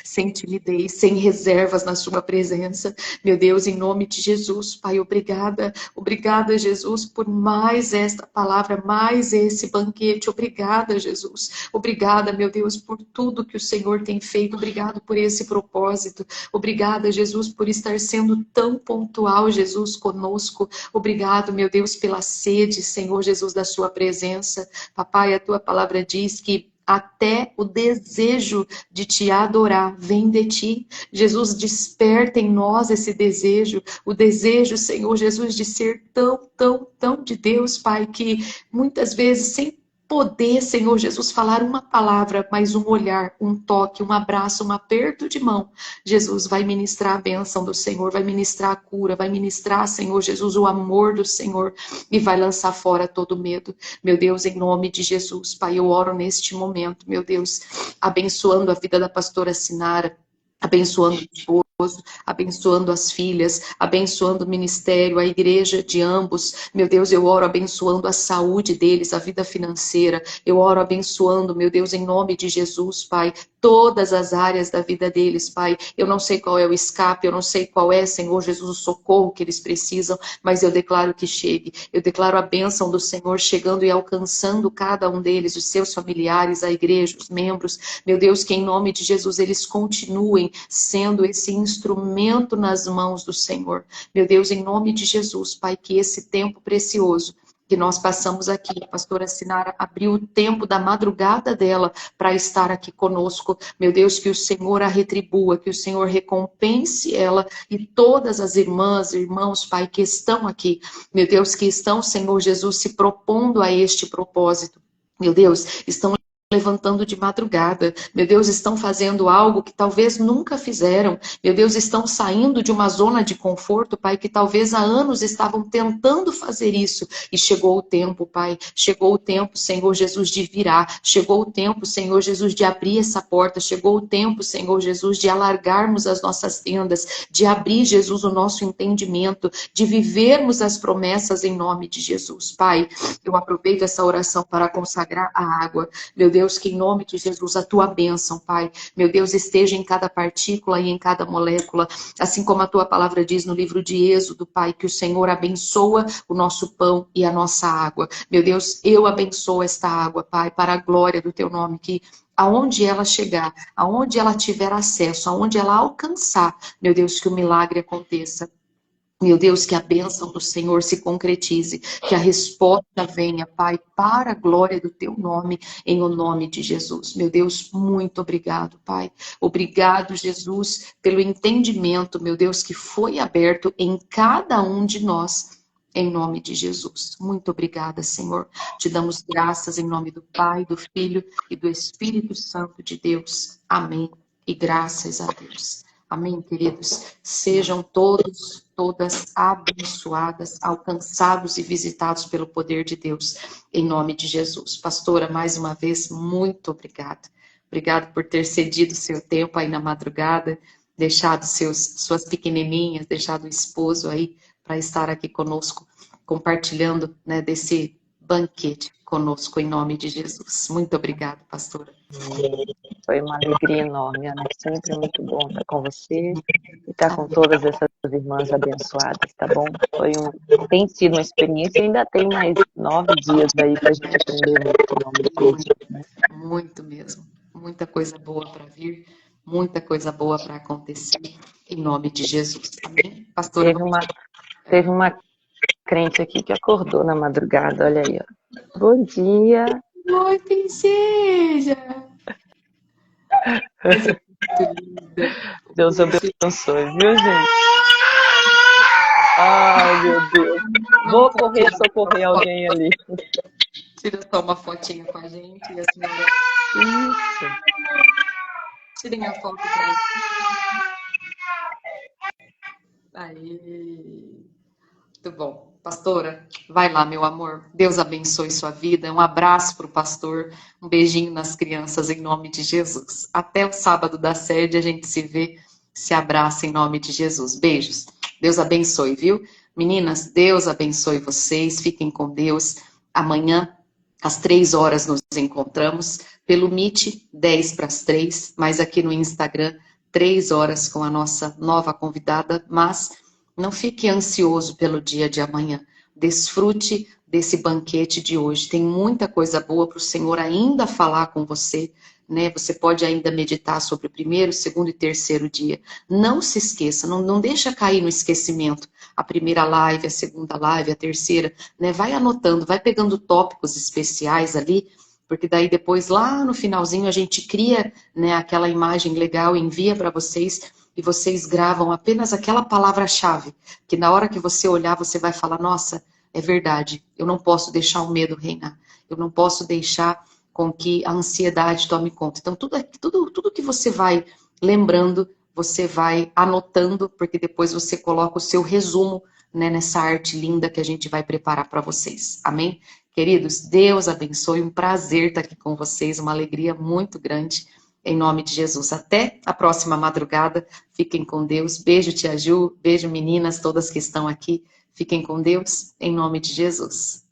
sem timidez, sem reservas na sua presença. Meu Deus, em nome de Jesus, Pai, obrigada, obrigada, Jesus, por mais esta palavra, mais esse banquete. Obrigada, Jesus. Obrigada, meu Deus, por tudo que o Senhor tem feito. Obrigado por esse propósito. Obrigada, Jesus, por estar sendo tão pontual, Jesus, conosco. Obrigado, meu Deus, pela sede, Senhor Jesus, da sua presença. Papai, a tua palavra diz que até o desejo de te adorar vem de ti. Jesus, desperta em nós esse desejo, o desejo, Senhor Jesus, de ser tão, tão, tão de Deus, Pai, que muitas vezes, sem poder, Senhor Jesus, falar uma palavra, mas um olhar, um toque, um abraço, um aperto de mão, Jesus vai ministrar a bênção do Senhor, vai ministrar a cura, vai ministrar, Senhor Jesus, o amor do Senhor e vai lançar fora todo medo. Meu Deus, em nome de Jesus, Pai, eu oro neste momento, meu Deus, abençoando a vida da pastora Sinara, abençoando o esposo, abençoando as filhas, abençoando o ministério, a igreja de ambos. Meu Deus, eu oro abençoando a saúde deles, a vida financeira. Eu oro abençoando, meu Deus, em nome de Jesus, Pai, todas as áreas da vida deles, Pai. Eu não sei qual é o escape, eu não sei qual é, Senhor Jesus, o socorro que eles precisam, mas eu declaro que chegue. Eu declaro a bênção do Senhor chegando e alcançando cada um deles, os seus familiares, a igreja, os membros. Meu Deus, que em nome de Jesus eles continuem sendo esse instrumento nas mãos do Senhor. Meu Deus, em nome de Jesus, Pai, que esse tempo precioso que nós passamos aqui, a pastora Sinara abriu o tempo da madrugada dela para estar aqui conosco. Meu Deus, que o Senhor a retribua, que o Senhor recompense ela e todas as irmãs, irmãos, Pai, que estão aqui. Meu Deus, que estão, Senhor Jesus, se propondo a este propósito. Meu Deus, estão levantando de madrugada, meu Deus, estão fazendo algo que talvez nunca fizeram, meu Deus, estão saindo de uma zona de conforto, Pai, que talvez há anos estavam tentando fazer isso, e chegou o tempo, Pai, chegou o tempo, Senhor Jesus, de virar, chegou o tempo, Senhor Jesus, de abrir essa porta, chegou o tempo, Senhor Jesus, de alargarmos as nossas tendas, de abrir, Jesus, o nosso entendimento, de vivermos as promessas em nome de Jesus, Pai. Eu aproveito essa oração para consagrar a água, meu Deus, que em nome de Jesus a tua bênção, Pai, meu Deus, esteja em cada partícula e em cada molécula, assim como a tua palavra diz no livro de Êxodo, Pai, que o Senhor abençoa o nosso pão e a nossa água. Meu Deus, eu abençoo esta água, Pai, para a glória do teu nome, que aonde ela chegar, aonde ela tiver acesso, aonde ela alcançar, meu Deus, que o milagre aconteça. Meu Deus, que a bênção do Senhor se concretize, que a resposta venha, Pai, para a glória do teu nome, em o nome de Jesus. Meu Deus, muito obrigado, Pai. Obrigado, Jesus, pelo entendimento, meu Deus, que foi aberto em cada um de nós, em nome de Jesus. Muito obrigada, Senhor. Te damos graças em nome do Pai, do Filho e do Espírito Santo de Deus. Amém. E graças a Deus. Amém, queridos? Sejam todos, todas abençoadas, alcançados e visitados pelo poder de Deus, em nome de Jesus. Pastora, mais uma vez, muito obrigada. Obrigada por ter cedido seu tempo aí na madrugada, deixado suas pequenininhas, deixado o esposo aí para estar aqui conosco, compartilhando, né, desse banquete conosco, em nome de Jesus. Muito obrigada, pastora. Foi uma alegria enorme, Ana. É sempre muito bom estar com você e estar com todas essas irmãs abençoadas, tá bom? Tem sido uma experiência e ainda tem mais 9 dias aí para a gente aprender muito em nome de Jesus, né? Muito mesmo. Muita coisa boa para vir, muita coisa boa para acontecer, em nome de Jesus. Amém? Pastora, Teve uma crente aqui que acordou na madrugada, olha aí, ó. Bom dia! Oi, princesa! Coisa muito linda. Deus abençoe, viu, gente? Ai, meu Deus. Vou correr socorrer alguém ali. Tira só uma fotinha com a gente e a senhora. Isso. Tirem a foto pra gente. Aí. Muito bom. Pastora, vai lá, meu amor. Deus abençoe sua vida. Um abraço para o pastor. Um beijinho nas crianças, em nome de Jesus. Até o sábado da sede, a gente se vê, se abraça em nome de Jesus. Beijos. Deus abençoe, viu? Meninas, Deus abençoe vocês. Fiquem com Deus. Amanhã, às 3 horas, nos encontramos. Pelo Meet, 10 para as 3. Mas aqui no Instagram, 3 horas com a nossa nova convidada. Mas não fique ansioso pelo dia de amanhã. Desfrute desse banquete de hoje. Tem muita coisa boa para o Senhor ainda falar com você, né? Você pode ainda meditar sobre o primeiro, segundo e terceiro dia. Não se esqueça, não deixa cair no esquecimento. A primeira live, a segunda live, a terceira, né? Vai anotando, vai pegando tópicos especiais ali, porque daí depois, lá no finalzinho, a gente cria, né, aquela imagem legal e envia para vocês, e vocês gravam apenas aquela palavra-chave, que na hora que você olhar, você vai falar, nossa, é verdade, eu não posso deixar o medo reinar, eu não posso deixar com que a ansiedade tome conta. Então, tudo que você vai lembrando, você vai anotando, porque depois você coloca o seu resumo, né, nessa arte linda que a gente vai preparar para vocês. Amém? Queridos, Deus abençoe, um prazer estar aqui com vocês, uma alegria muito grande. Em nome de Jesus. Até a próxima madrugada. Fiquem com Deus. Beijo, tia Ju. Beijo, meninas, todas que estão aqui. Fiquem com Deus. Em nome de Jesus.